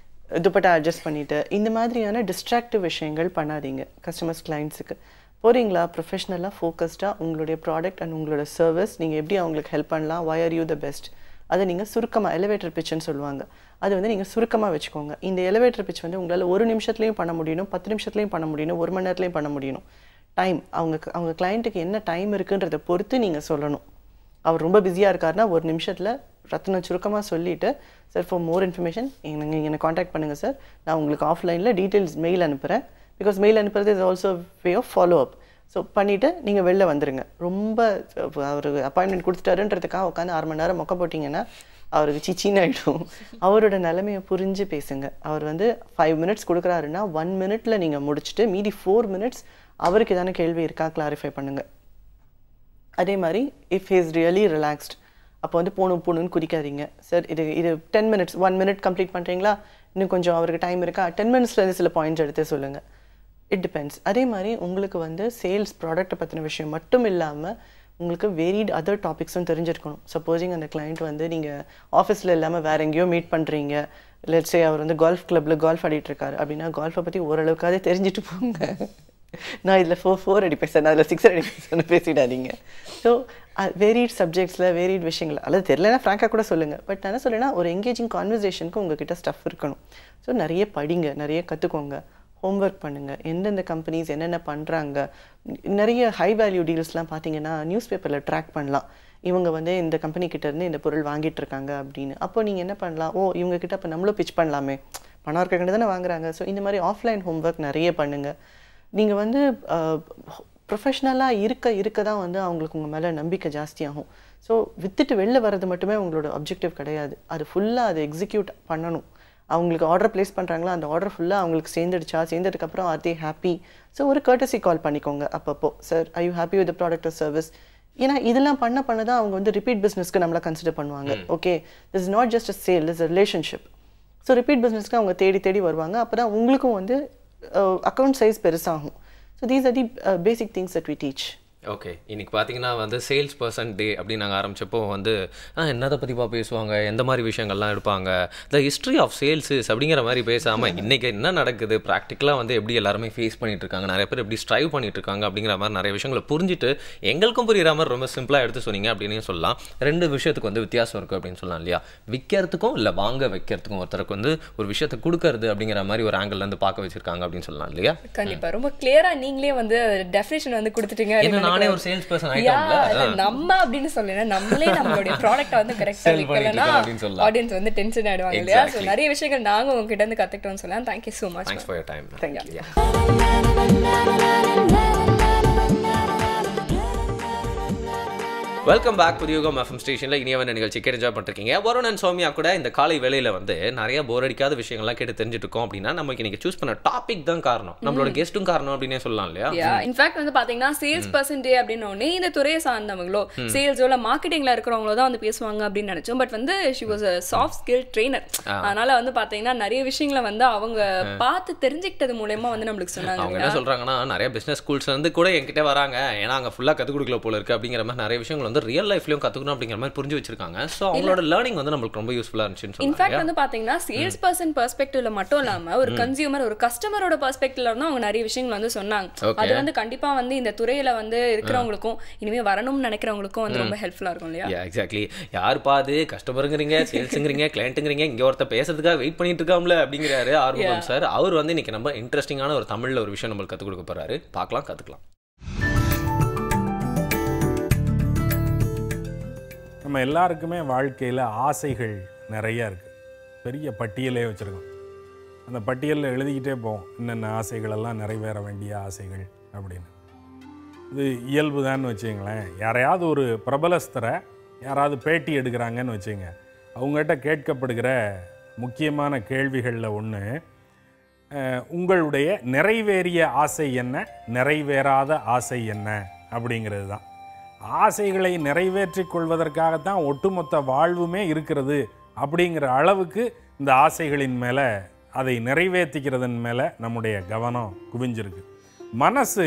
துப்பட்டா அட்ஜஸ்ட் பண்ணிவிட்டு இந்த மாதிரியான டிஸ்ட்ராக்டிவ் விஷயங்கள் பண்ணாதீங்க. கஸ்டமர்ஸ் கிளைண்ட்ஸுக்கு போகிறீங்களா, ப்ரொஃபஷ்னலாக ஃபோக்கஸ்டாக உங்களுடைய ப்ராடக்ட் அண்ட் உங்களோட சர்வீஸ் நீங்கள் எப்படி அவங்களுக்கு ஹெல்ப் பண்ணலாம், why are you the best, அதை நீங்கள் சுருக்கமாக எலிவேட்டர் பிச்சுன்னு சொல்லுவாங்க, அது வந்து நீங்கள் சுருக்கமாக வச்சுக்கோங்க. இந்த எலிவேட்டர் பிச் வந்து உங்களால் 1 நிமிஷத்துலையும் பண்ண முடியணும், 10 நிமிஷத்துலையும் பண்ண முடியணும், 1 மணி நேரத்துலையும் பண்ண முடியணும். டைம் அவங்க கிளைண்ட்டுக்கு என்ன டைம் இருக்குன்றதை பொறுத்து நீங்கள் சொல்லணும். அவர் ரொம்ப பிஸியாக இருக்காருன்னா 1 நிமிஷத்தில் ரத்ன சுருக்கமாக சொல்லிவிட்டு, சார் ஃபார் மோர் இன்ஃபர்மேஷன் என்னை காண்டாக்ட் பண்ணுங்கள் சார், நான் உங்களுக்கு ஆஃப்லைனில் டீட்டெயில்ஸ் மெயில் அனுப்புகிறேன். பிகாஸ் மெயில் அனுப்புறது is also way of follow up. So பண்ணிவிட்டு நீங்கள் வெளில வந்துடுங்க. ரொம்ப அவர் அப்பாயின்மெண்ட் கொடுத்துட்டாருன்றதுக்காக உட்காந்து 6 மணி நேரம் மொக்க போட்டிங்கன்னா அவருக்கு சிச்சின்னு ஆகிடும். அவரோட நிலைமையை புரிஞ்சு பேசுங்க. அவர் வந்து 5 மினிட்ஸ் கொடுக்குறாருன்னா 1 மினிட்டில் நீங்கள் முடிச்சுட்டு மீதி 4 மினிட்ஸ் அவருக்கு எதான கேள்வி இருக்கா கிளாரிஃபை பண்ணுங்கள். அதே மாதிரி if he is really relaxed, அப்போ வந்து போகணுன்னு குதிக்காதீங்க. சார் இது 10 மினிட்ஸ் 1 மினிட் கம்ப்ளீட் பண்ணுறீங்களா, இன்னும் கொஞ்சம் அவருக்கு டைம் இருக்கா, 10 மினிட்ஸ்லேருந்து சில பாயிண்ட்ஸ் எடுத்து சொல்லுங்கள். It depends. அதே மாதிரி உங்களுக்கு வந்து சேல்ஸ் ப்ராடக்ட்டை பற்றின விஷயம் மட்டும் இல்லாமல் உங்களுக்கு வேரிட் அதர் டாபிக்ஸும் தெரிஞ்சிருக்கணும். சப்போஸிங் அந்த கிளைண்ட் வந்து நீங்கள் ஆஃபீஸில் இல்லாமல் வேறு எங்கேயோ மீட் பண்ணுறீங்க, லெட்ஸே அவர் வந்து கோல்ஃப் கிளப்பில் கோல்ஃப் ஆடிட்டுருக்காரு அப்படின்னா கோல்ஃபை பற்றி ஓரளவுக்காவது தெரிஞ்சுட்டு போங்க. நான் இதில் 4 அடிப்பேன் சார், நான் அதில் 6 அடிப்பேன் சார் பேசிடாதீங்க. ஸோ வேரிட் சப்ஜெக்ட்ஸில் வேரிட் விஷயங்கள் அல்லது தெரியலன்னா ஃப்ராங்காக கூட சொல்லுங்கள். பட் நான் என்ன சொல்லேன்னா ஒரு எங்கேஜிங் கான்வர்சேஷனுக்கு உங்ககிட்ட ஸ்டஃப் இருக்கணும். ஸோ நிறைய படிங்க, நிறைய கற்றுக்கோங்க, ஹோம்ஒர்க் பண்ணுங்கள். எந்தெந்த கம்பெனிஸ் என்னென்ன பண்ணுறாங்க, நிறைய ஹை வேல்யூ டீல்ஸ்லாம் பார்த்தீங்கன்னா நியூஸ் பேப்பரில் ட்ராக் பண்ணலாம். இவங்க வந்து இந்த கம்பெனிக்கிட்டேருந்து இந்த பொருள் வாங்கிட்டு இருக்காங்க அப்படின்னு. அப்போ நீங்கள் என்ன பண்ணலாம், இவங்ககிட்ட அப்போ நம்மளும் பிச் பண்ணலாமே, பணம் இருக்க தானே வாங்குறாங்க. ஸோ இந்த மாதிரி ஆஃப்லைன் ஹோம்ஒர்க் நிறைய பண்ணுங்கள். நீங்கள் வந்து ப்ரொஃபஷ்னலாக இருக்க தான் வந்து அவங்களுக்கு உங்கள் மேலே நம்பிக்கை ஜாஸ்தியாகும். ஸோ வித்துட்டு வெளில வர்றது மட்டுமே உங்களோட அப்ஜெக்டிவ் கிடையாது, அது ஃபுல்லாக அதை எக்ஸிக்யூட் பண்ணணும். அவங்களுக்கு ஆர்டர் ப்ளேஸ் பண்ணுறாங்களா, அந்த ஆர்டர் ஃபுல்லாக அவங்களுக்கு சேர்ந்ததுக்கப்புறம் ஆர் தே ஹாப்பி. ஸோ ஒரு கர்டசி கால் பண்ணிக்கோங்க அப்பப்போ, sir I you happy with product or service. ஏன்னா இதெல்லாம் பண்ண தான் அவங்க வந்து ரிப்பீட் பிஸ்னஸ்க்கு நம்மளை கன்சிடர் பண்ணுவாங்க. Okay, this is not just a sale, this a relationship. So repeat பிஸ்னஸ்க்கு அவங்க தேடி வருவாங்க. அப்போ தான் உங்களுக்கும் வந்து அக்கௌண்ட் சைஸ் பெருசாகும். So these are the basic things that we teach. Okay, இன்றைக்கி பார்த்தீங்கன்னா வந்து சேல்ஸ் பர்சன் டே அப்படின்னு நாங்கள் ஆரம்பித்தப்போ வந்து என்னதை பற்றிப்பா பேசுவாங்க, எந்த மாதிரி விஷயங்கள்லாம் எடுப்பாங்க, த ஹிஸ்ட்ரி ஆஃப் சேல்ஸஸ் அப்படிங்கிற மாதிரி பேசாமல் இன்றைக்கி என்ன நடக்குது ப்ராக்டிக்கலாக வந்து எப்படி எல்லாருமே ஃபேஸ் பண்ணிகிட்டு இருக்காங்க, நிறைய பேர் எப்படி ஸ்ட்ரைவ் பண்ணிகிட்டு இருக்காங்க அப்படிங்கிற மாதிரி நிறைய விஷயங்களை புரிஞ்சுட்டு எங்களுக்கும் புரிகிற மாதிரி ரொம்ப சிம்பிளாக எடுத்து சொன்னீங்க அப்படின்னு சொல்லலாம். 2 விஷயத்துக்கு வந்து வித்தியாசம் இருக்குது அப்படின்னு சொல்லலாம் இல்லையா? விற்கிறதுக்கும் இல்லை வாங்க வைக்கிறதுக்கும் ஒருத்தருக்கு வந்து ஒரு விஷயத்தை கொடுக்கறது அப்படிங்கிற மாதிரி ஒரு ஆங்கிள்லேருந்து பார்க்க வச்சிருக்காங்க அப்படின்னு சொல்லலாம் இல்லையா? கண்டிப்பாக ரொம்ப கிளியராக நீங்களே வந்து டெஃபினேஷன் வந்து கொடுத்துட்டீங்க. நானே ஒரு சேல்ஸ் பர்சன் ஆயிட்டேன்ல, நம்ம அப்படின்னு சொல்லலைன்னா நம்மளே நம்மளுடைய ப்ராடக்ட்டை வந்து கரெக்டாக விற்கலன்னா ஆடியன்ஸ் வந்து டென்ஷன் ஆயிடுவாங்க இல்லையா? ஸோ நிறைய விஷயங்கள் நாங்கள் உங்ககிட்ட இருந்து கற்றுக்கிட்டோம்னு சொல்லலாம். Thank you so much. Thanks for your time. Thank you. Welcome back Puthiya Yugam FM ஸ்டேஷனில் இனியவன் நிகழ்ச்சி கேட்டு என்ஜாய் பண்ணிருக்கீங்க. வருண் அண்ட் சௌமியா கூட இந்த காலை வேலையில் வந்து நிறைய போர் அடிக்காத விஷயங்கள்லாம் கேட்டு தெரிஞ்சுட்டு இருக்கோம். அப்படின்னா நமக்கு இன்னைக்கு சூஸ் பண்ண டாபிக் தான் காரணம், நம்மளோட கெஸ்ட்டும் காரணம் அப்படின்னே சொல்லலாம் இல்லையா? இன்ஃபேக்ட் வந்து பாத்தீங்கன்னா சேல்ஸ் பர்சன் டே அப்படின்னோடனே இந்த துறையை சார்ந்தவங்களோ சேல்ஸோட மார்க்கெட்டிங்ல இருக்கிறவங்களோ தான் வந்து பேசுவாங்க அப்படின்னு நினைச்சோம். பட் வந்து she was a soft skill trainer. அதனால வந்து பாத்தீங்கன்னா நிறைய விஷயங்களை வந்து அவங்க பார்த்து தெரிஞ்சுக்கிட்டது மூலமா வந்து நம்மளுக்கு சொன்னாங்க. அவங்க என்ன சொல்றாங்கன்னா, நிறைய பிசினஸ் ஸ்கூல்ஸ் வந்து கூட என்கிட்ட வராங்க, ஏன்னா அங்க ஃபுல்லா கத்துக் கொடுக்கல போல இருக்கு அப்படிங்கிற மாதிரி நிறைய விஷயங்கள் வந்து ரியல் லைஃப்லயும் கத்துக்கணும் அப்படிங்கிற மாதிரி புரிஞ்சு வச்சிருக்காங்க. சோ அவங்களோட லேர்னிங் வந்து நமக்கு ரொம்ப யூஸ்ஃபுல்லா இருந்துச்சுன்னு சொல்றாங்க. இன்ஃபேக்ட் வந்து பாத்தீங்கன்னா சேல்ஸ் பர்சன் பெர்ஸ்பெக்டிவ்ல மட்டும் இல்லாம ஒரு கன்சியூமர் ஒரு கஸ்டமரோட பெர்ஸ்பெக்டிவ்ல இருந்து அவங்க நிறைய விஷயங்கள் வந்து சொன்னாங்க. அது வந்து கண்டிப்பா வந்து இந்த துறையில வந்து இருக்கிறவங்களுக்கும் இனிமே வரணும்னு நினைக்கிறவங்களுக்கும் வந்து ரொம்ப ஹெல்ப்ஃபுல்லா இருக்கும் இல்லையா? எக்ஸாக்ட்லி. யார் பாது கஸ்டமருங்கிறீங்க, சேல்ஸுங்கிறீங்க, கிளையண்ட்டுங்கிறீங்க, இங்க ஒருத்தர் பேசுறதுக்காக வெயிட் பண்ணிட்டு இருக்காம்ல அப்படிங்கிறாரு ஆர்வம் சார். அவர் வந்து இன்னைக்கு நம்ம இன்ட்ரெஸ்டிங்கான ஒரு தமிழ்ல ஒரு விஷயம் நம்மளுக்கு கத்துக் கொடுக்க போறாரு. பார்க்கலாம், கத்துக்கலாம். நம்ம எல்லாருக்குமே வாழ்க்கையில் ஆசைகள் நிறையா இருக்குது. பெரிய பட்டியலே வச்சுருக்கோம். அந்த பட்டியலில் எழுதிக்கிட்டே போவோம், என்னென்ன ஆசைகளெல்லாம் நிறைவேற வேண்டிய ஆசைகள் அப்படின்னு. இது இயல்பு தான்னு வச்சுங்களேன். யாரையாவது ஒரு பிரபலஸ்தரை யாராவது பேட்டி எடுக்கிறாங்கன்னு வச்சுங்க, அவங்ககிட்ட கேட்கப்படுகிற முக்கியமான கேள்விகளில் ஒன்று, உங்களுடைய நிறைவேறிய ஆசை என்ன, நிறைவேறாத ஆசை என்ன அப்படிங்கிறது தான். ஆசைகளை நிறைவேற்றிக் கொள்வதற்காகத்தான் ஒட்டுமொத்த வாழ்வுமே இருக்கிறது அப்படிங்கிற அளவுக்கு இந்த ஆசைகளின் மேலே, அதை நிறைவேற்றிக்கிறதன் மேலே நம்முடைய கவனம் குவிஞ்சிருக்கு. மனசு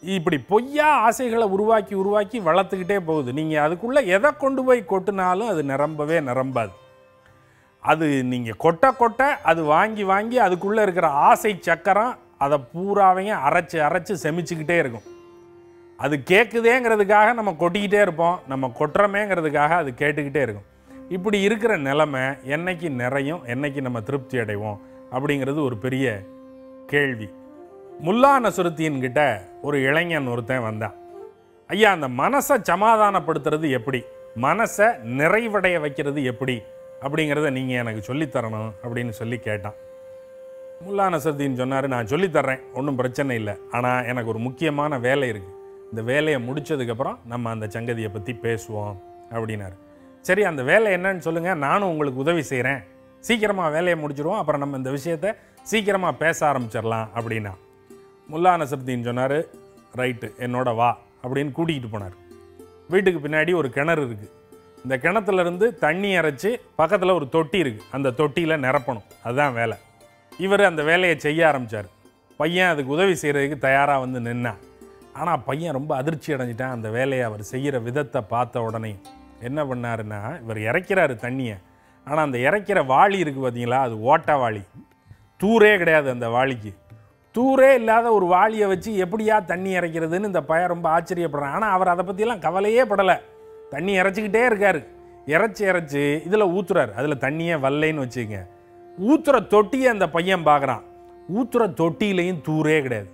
இப்படி பொய்யா ஆசைகளை உருவாக்கி வளர்த்துக்கிட்டே போகுது. நீங்கள் அதுக்குள்ளே எதை கொண்டு போய் கொட்டினாலும் அது நிரம்பவே நிரம்பாது. அது நீங்கள் கொட்ட அது வாங்கி அதுக்குள்ளே இருக்கிற ஆசை சக்கரம் அதை பூராவையும் அரைச்சு செமிச்சுக்கிட்டே இருக்கும். அது கேட்குதேங்கிறதுக்காக நம்ம கொட்டிக்கிட்டே இருப்போம், நம்ம கொட்டுறமேங்கிறதுக்காக அது கேட்டுக்கிட்டே இருக்கும். இப்படி இருக்கிற நிலைமை என்னைக்கு நிறையும், என்னைக்கு நம்ம திருப்தி அடைவோம் அப்படிங்கிறது ஒரு பெரிய கேள்வி. முல்லா நசுருத்தீன் கிட்ட ஒரு இளைஞன் ஒருத்தன் வந்தான். ஐயா, அந்த மனசை சமாதானப்படுத்துறது எப்படி, மனசை நிறைவடைய வைக்கிறது எப்படி அப்படிங்கிறத நீங்கள் எனக்கு சொல்லித்தரணும் அப்படின்னு சொல்லி கேட்டான். முல்லா நசுருத்தீன் சொன்னார், நான் சொல்லித்தர்றேன், ஒன்றும் பிரச்சனை இல்லை, ஆனால் எனக்கு ஒரு முக்கியமான வேலை இருக்குது, இந்த வேலையை முடித்ததுக்கப்புறம் நம்ம அந்த சங்கதியை பற்றி பேசுவோம் அப்படின்னாரு. சரி, அந்த வேலை என்னன்னு சொல்லுங்கள், நானும் உங்களுக்கு உதவி செய்கிறேன், சீக்கிரமாக வேலையை முடிச்சிடுவோம், அப்புறம் நம்ம இந்த விஷயத்தை சீக்கிரமாக பேச ஆரம்பிச்சிடலாம் அப்படின்னா. முல்லா நசுருத்தீன் சொன்னார், ரைட்டு, என்னோட வா அப்படின்னு கூட்டிகிட்டு போனார். வீட்டுக்கு பின்னாடி ஒரு கிணறு இருக்குது. இந்த கிணத்துலேருந்து தண்ணி இறைச்சி பக்கத்தில் ஒரு தொட்டி இருக்குது, அந்த தொட்டியில் நிரப்பணும், அதுதான் வேலை. இவர் அந்த வேலையை செய்ய ஆரம்பித்தார். பையன் அதுக்கு உதவி செய்கிறதுக்கு தயாராக வந்து நின்னான். ஆனால் பையன் ரொம்ப அதிர்ச்சி அடைஞ்சிட்டான். அந்த வேலையை அவர் செய்கிற விதத்தை பார்த்த உடனே என்ன பண்ணாருன்னா, இவர் இறைக்கிறாரு தண்ணியை, ஆனால் அந்த இறைக்கிற வாளி இருக்குது பார்த்தீங்களா, அது ஓட்ட வாளி, தூரே கிடையாது அந்த வாளிக்கு. தூரே இல்லாத ஒரு வாளியை வச்சு எப்படியா தண்ணி இறைக்கிறதுன்னு இந்த பையன் ரொம்ப ஆச்சரியப்படுறான். ஆனால் அவர் அதை பற்றியெல்லாம் கவலையே படலை. தண்ணி இறைச்சிக்கிட்டே இருக்கார். இறைச்சி இதில் ஊற்றுறாரு, அதில் தண்ணியே வரலைன்னு வச்சுக்கங்க. ஊற்றுற தொட்டியை அந்த பையன் பார்க்குறான். ஊற்றுற தொட்டியிலையும் தூரே கிடையாது,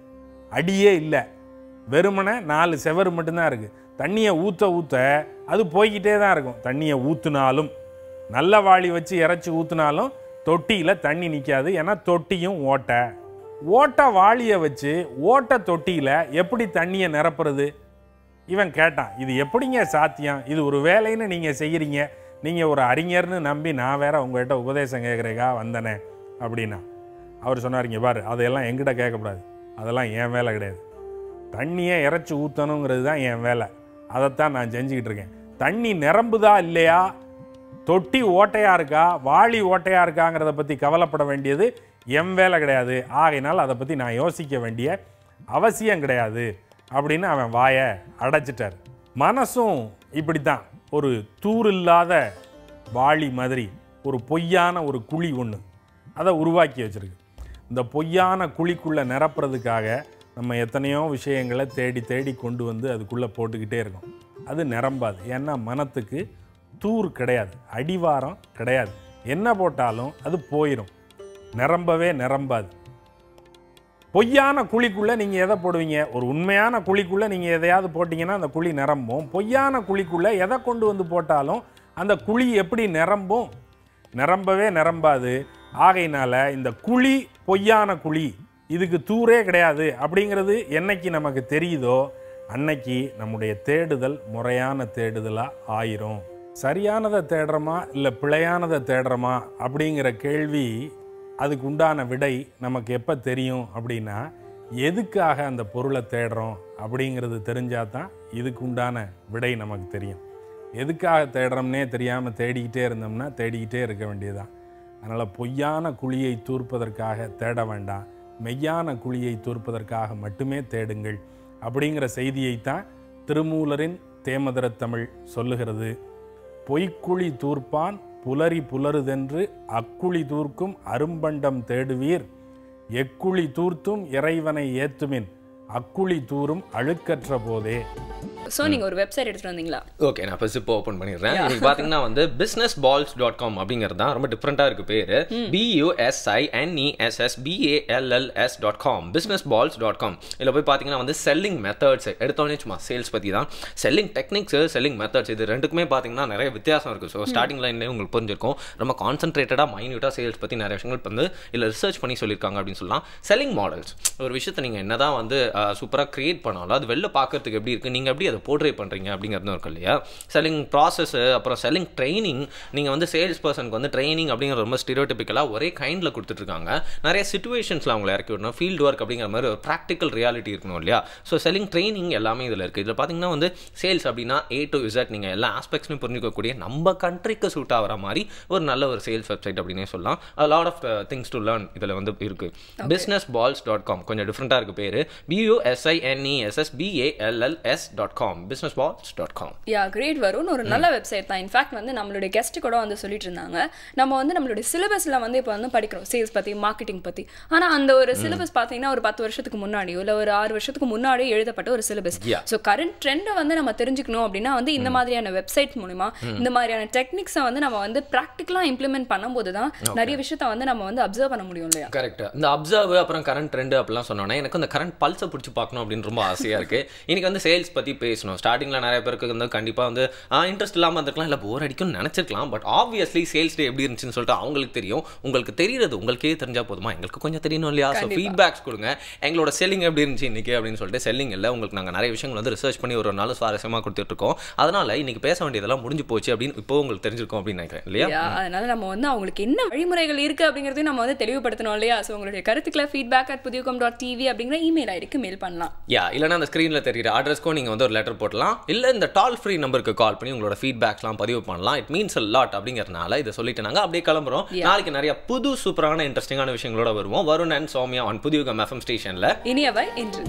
அடியே இல்லை, வெறுமனை 4 செவரு மட்டும்தான் இருக்குது. தண்ணியை ஊற்ற அது போய்கிட்டே தான் இருக்கும். தண்ணியை ஊற்றுனாலும், நல்ல வாளி வச்சு இறைச்சி ஊற்றுனாலும் தொட்டியில் தண்ணி நிற்காது. ஏன்னா தொட்டியும் ஓட்ட வாளியை வச்சு ஓட்ட தொட்டியில் எப்படி தண்ணியை நிரப்புறது? இவன் கேட்டான், இது எப்படிங்க சாத்தியம், இது ஒரு வேலைன்னு நீங்கள் செய்கிறீங்க, நீங்கள் ஒரு அறிஞர்னு நம்பி நான் வேற உங்கள்கிட்ட உபதேசம் கேட்குறேக்கா வந்தனே அப்படின்னா. அவர் சொன்னாருங்க, பாரு, அதையெல்லாம் என்கிட்ட கேட்கக்கூடாது, அதெல்லாம் என் வேலை கிடையாது, தண்ணியை இறைச்சி ஊற்றணுங்கிறது தான் என் வேலை, அதைத்தான் நான் செஞ்சுக்கிட்டு இருக்கேன். தண்ணி நிரம்புதா இல்லையா, தொட்டி ஓட்டையாக இருக்கா, வாளி ஓட்டையாக இருக்காங்கிறத பற்றி கவலைப்பட வேண்டியது என் வேலை கிடையாது, ஆகையினால் அதை பற்றி நான் யோசிக்க வேண்டிய அவசியம் கிடையாது அப்படின்னு அவன் வாயை அடைச்சிட்டார். மனசும் இப்படி தான், ஒரு தூர் இல்லாத வாளி மாதிரி ஒரு பொய்யான ஒரு குழி ஒன்று அதை உருவாக்கி வச்சுருக்கு. இந்த பொய்யான குழிக்குள்ளே நிரப்புறதுக்காக நம்ம எத்தனையோ விஷயங்களை தேடி கொண்டு வந்து அதுக்குள்ளே போட்டுக்கிட்டே இருக்கோம். அது நிரம்பாது. ஏன்னா மனத்துக்கு தூர் கிடையாது, அடிவாரம் கிடையாது. என்ன போட்டாலும் அது போயிடும், நிரம்பவே நிரம்பாது. பொய்யான குழிக்குள்ளே நீங்கள் எதை போடுவீங்க? ஒரு உண்மையான குழிக்குள்ளே நீங்கள் எதையாவது போட்டிங்கன்னா அந்த குழி நிரம்பும். பொய்யான குழிக்குள்ளே எதை கொண்டு வந்து போட்டாலும் அந்த குழி எப்படி நிரம்பும்? நிரம்பவே நிரம்பாது. ஆகையினால் இந்த குழி பொய்யான குழி, இதுக்கு தூரே கிடையாது அப்படிங்கிறது என்னைக்கு நமக்கு தெரியுதோ அன்னைக்கு நம்முடைய தேடுதல் முறையான தேடுதலாக ஆயிரும். சரியானதை தேடுறோமா இல்லை பிழையானதை தேடுறோமா அப்படிங்கிற கேள்வி, அதுக்கு உண்டான விடை நமக்கு எப்போ தெரியும் அப்படின்னா, எதுக்காக அந்த பொருளை தேடுறோம் அப்படிங்கிறது தெரிஞ்சால் தான் இதுக்கு உண்டான விடை நமக்கு தெரியும். எதுக்காக தேடுறோம்னே தெரியாமல் தேடிக்கிட்டே இருந்தோம்னா தேடிக்கிட்டே இருக்க வேண்டியதுதான். அதனால் பொய்யான குழியை தூர்ப்பதற்காக தேட வேண்டாம், மெய்யான குழியை தூர்ப்பதற்காக மட்டுமே தேடுங்கள் அப்படிங்கிற செய்தியைத்தான் திருமூலரின் தேமதுரத்தமிழ் சொல்லுகிறது. பொய்க்குழி தூர்ப்பான் புலரி புலருதென்று அக்குழி தூர்க்கும் அரும்பண்டம் தேடுவீர், எக்குழி தூர்த்தும் இறைவனை ஏத்துமின் அக்குழி தூரும் அழுக்கற்ற போதே. ஸோ நீங்கள் ஒரு வெப்சைட் எடுத்துகிட்டு வந்தீங்களா? ஓகே, நான் இப்போ ஜிப் ஓப்பன் பண்ணிடுறேன். இன்னைக்கு பார்த்தீங்கன்னா வந்து businessballs.com அப்படிங்கிறது தான் ரொம்ப டிஃப்ரெண்ட்டாக இருக்குது பேர். BUSINESSBALLS.com businessballs.com. இதில் போய் பார்த்தீங்கன்னா வந்து செல்லிங் மெத்தட்ஸ் எடுத்தோடனே சும்மா சேல்ஸ் பற்றி தான். செல்லிங் டெக்னிக்ஸ், செல்லிங் மெத்தட்ஸ், இது ரெண்டுக்குமே பார்த்தீங்கன்னா நிறைய வித்தியாசம் இருக்குது. ஸோ ஸ்டார்டிங் லைன்லேயே உங்களுக்கு புரிஞ்சிருக்கும். ரொம்ப கான்சன்ட்ரேட்டடாக மைன்யூட்டாக சேல்ஸ் பற்றி நிறைய விஷயங்கள் வந்து இல்லை ரிசர்ச் பண்ணி சொல்லியிருக்காங்க அப்படின்னு சொல்லலாம். செல்லிங் மாடல்ஸ், ஒரு விஷயத்தை நீங்கள் என்ன தான் வந்து சூப்பராக க்ரியேட் பண்ணாலும் அது வெளில பார்க்கறதுக்கு எப்படி இருக்குது, நீங்கள் எப்படி அதை போர்ட்ரே பண்ணுறீங்க அப்படிங்கிறது இருக்கு இல்லையா. செல்லிங் ப்ராசஸ், அப்புறம் செல்லிங் ட்ரைனிங். நீங்கள் வந்து சேல்ஸ் பர்சனுக்கு வந்து ட்ரைனிங் அப்படிங்கிற ரொம்ப ஸ்டீரியோடிபிக்கலாக ஒரே கைண்டில் கொடுத்துட்ருக்காங்க. நிறைய சிச்சுவேஷன்ஸில் அவங்களை இறக்கி விடணும். ஃபீல்டு ஒர்க் அப்படிங்கிற மாதிரி ஒரு ப்ராக்டிக்கல் ரியாலிட்டி இருக்கணும் இல்லையா. ஸோ செல்லிங் ட்ரைனிங் எல்லாமே இதில் இருக்குது. இதில் பார்த்தீங்கன்னா வந்து சேல்ஸ் அப்படின்னா A to Z நீங்கள் எல்லா ஆஸ்பெக்ட்ஸுமே புரிஞ்சிக்கக்கூடிய நம்ம கண்ட்ரிக்கு சூட் ஆகிற மாதிரி ஒரு நல்ல ஒரு சேல்ஸ் வெப்சைட் அப்படின்னே சொல்லலாம். Lot of things to learn இதில் வந்து இருக்குது. businessballs.com கொஞ்சம் டிஃப்ரெண்ட்டாக இருக்குது பேர். BUSINESSBALLS.com businessballs.com. யா, கிரேட் வருண். ஒரு நல்ல வெப்சைட் தான். இன்ஃபேக்ட் வந்து நம்மளுடைய கெஸ்ட் கூட வந்து சொல்லிட்டு இருந்தாங்க, நம்ம வந்து நம்மளுடைய சிலபஸில் வந்து இப்போ வந்து படிக்கிறோம் சேல்ஸ் பற்றி, மார்க்கெட்டிங் பற்றி. ஆனால் அந்த ஒரு சிலபஸ் பார்த்தீங்கன்னா ஒரு 10 வருஷத்துக்கு முன்னாடியோ இல்லை ஒரு 6 வருஷத்துக்கு முன்னாடியோ எழுதப்பட்ட ஒரு சிலபஸ். ஸோ கரண்ட் ட்ரெண்டை வந்து நம்ம தெரிஞ்சுக்கணும் அப்படின்னா வந்து இந்த மாதிரியான வெப்சைட் மூலிமா இந்த மாதிரியான டெக்னிக்ஸை வந்து நம்ம வந்து ப்ராக்டிக்கலாக இம்ப்ளிமெண்ட் பண்ணும்போது தான் நிறைய விஷயத்த வந்து நம்ம வந்து அப்சர்வ் பண்ண முடியும் இல்லையா. கரெக்ட். இந்த அப்சர்வ் அப்புறம் கரண்ட் ட்ரெண்ட் அப்படிலாம் சொன்னோன்னா எனக்கு அந்த கரண்ட் பல்ஸை பிடிச்சி பார்க்கணும் அப்படின்னு ரொம்ப ஆசையாக இருக்குது. இன்னைக்கு வந்து சேல்ஸ் பற்றி பேசணும். ஸ்டார்டிங்கில் நிறைய பேருக்கு வந்து கண்டிப்பாக வந்து இன்ட்ரெஸ்ட் இல்லாமல் இருந்திருக்கலாம், இல்லை போர் அடிக்கும்னு நினச்சிருக்கலாம். பட் ஆப்வியஸ்லி சேல்ஸ் டே எப்படி இருந்துச்சுன்னு சொல்லிட்டு அவங்களுக்கு தெரியும். உங்களுக்கு தெரியுறது உங்களுக்கே தெரிஞ்சால் போதுமா, எங்களுக்கு கொஞ்சம் தெரியணும் இல்லையா. ஸோ ஃபீட்பேக்ஸ் கொடுங்க, எங்களோட செல்லிங் எப்படி இருந்துச்சு இன்னைக்கு அப்படின்னு சொல்லிட்டு. செல்லிங் இல்லை, உங்களுக்கு நாங்கள் நிறைய விஷயங்கள் வந்து ரிசர்ச் பண்ணி ஒரு நாள் சுவாரஸ்யமாக கொடுத்துட்ருக்கோம். அதனால் இன்னைக்கு பேச வேண்டியதெல்லாம் முடிஞ்சு போச்சு அப்படின்னு இப்போ உங்களுக்கு தெரிஞ்சிருக்கும் அப்படின்னு நினைக்கிறேன் இல்லையா. அதனால நம்ம வந்து அவங்களுக்கு என்ன வழிமுறைகள் இருக்குது அப்படிங்கிறதையும் நம்ம வந்து தெளிவுபடுத்தணும் இல்லையா. ஸோ உங்களுடைய கருத்துக்களை feedback@pudiyugam.tv அப்படிங்கிற இமெயில் ஐடிக்கு மெயில் பண்ணலாம். இல்லைனா அந்த ஸ்க்ரீனில் தெரியுற அட்ரஸ்க்கும் நீங்கள் வந்து ஒரு லெட்டர் போடலாம், இல்லை இந்த டால் ஃப்ரீ நம்பருக்கு கால் பண்ணி உங்களோட ஃபீட்பேக்ஸ்லாம் பதிவு பண்ணலாம். இட் மீன்ஸ் a lot அப்படிங்கிறதுனால இதை சொல்லிட்டு நாங்கள் அப்படியே கிளம்புறோம். நாளைக்கு நிறைய புது சூப்பரான இன்ட்ரெஸ்டிங்கான விஷயங்களோட வருவோம். Varun and Soumya on Puthiyugam FM ஸ்டேஷனில். இனியவை இன்று.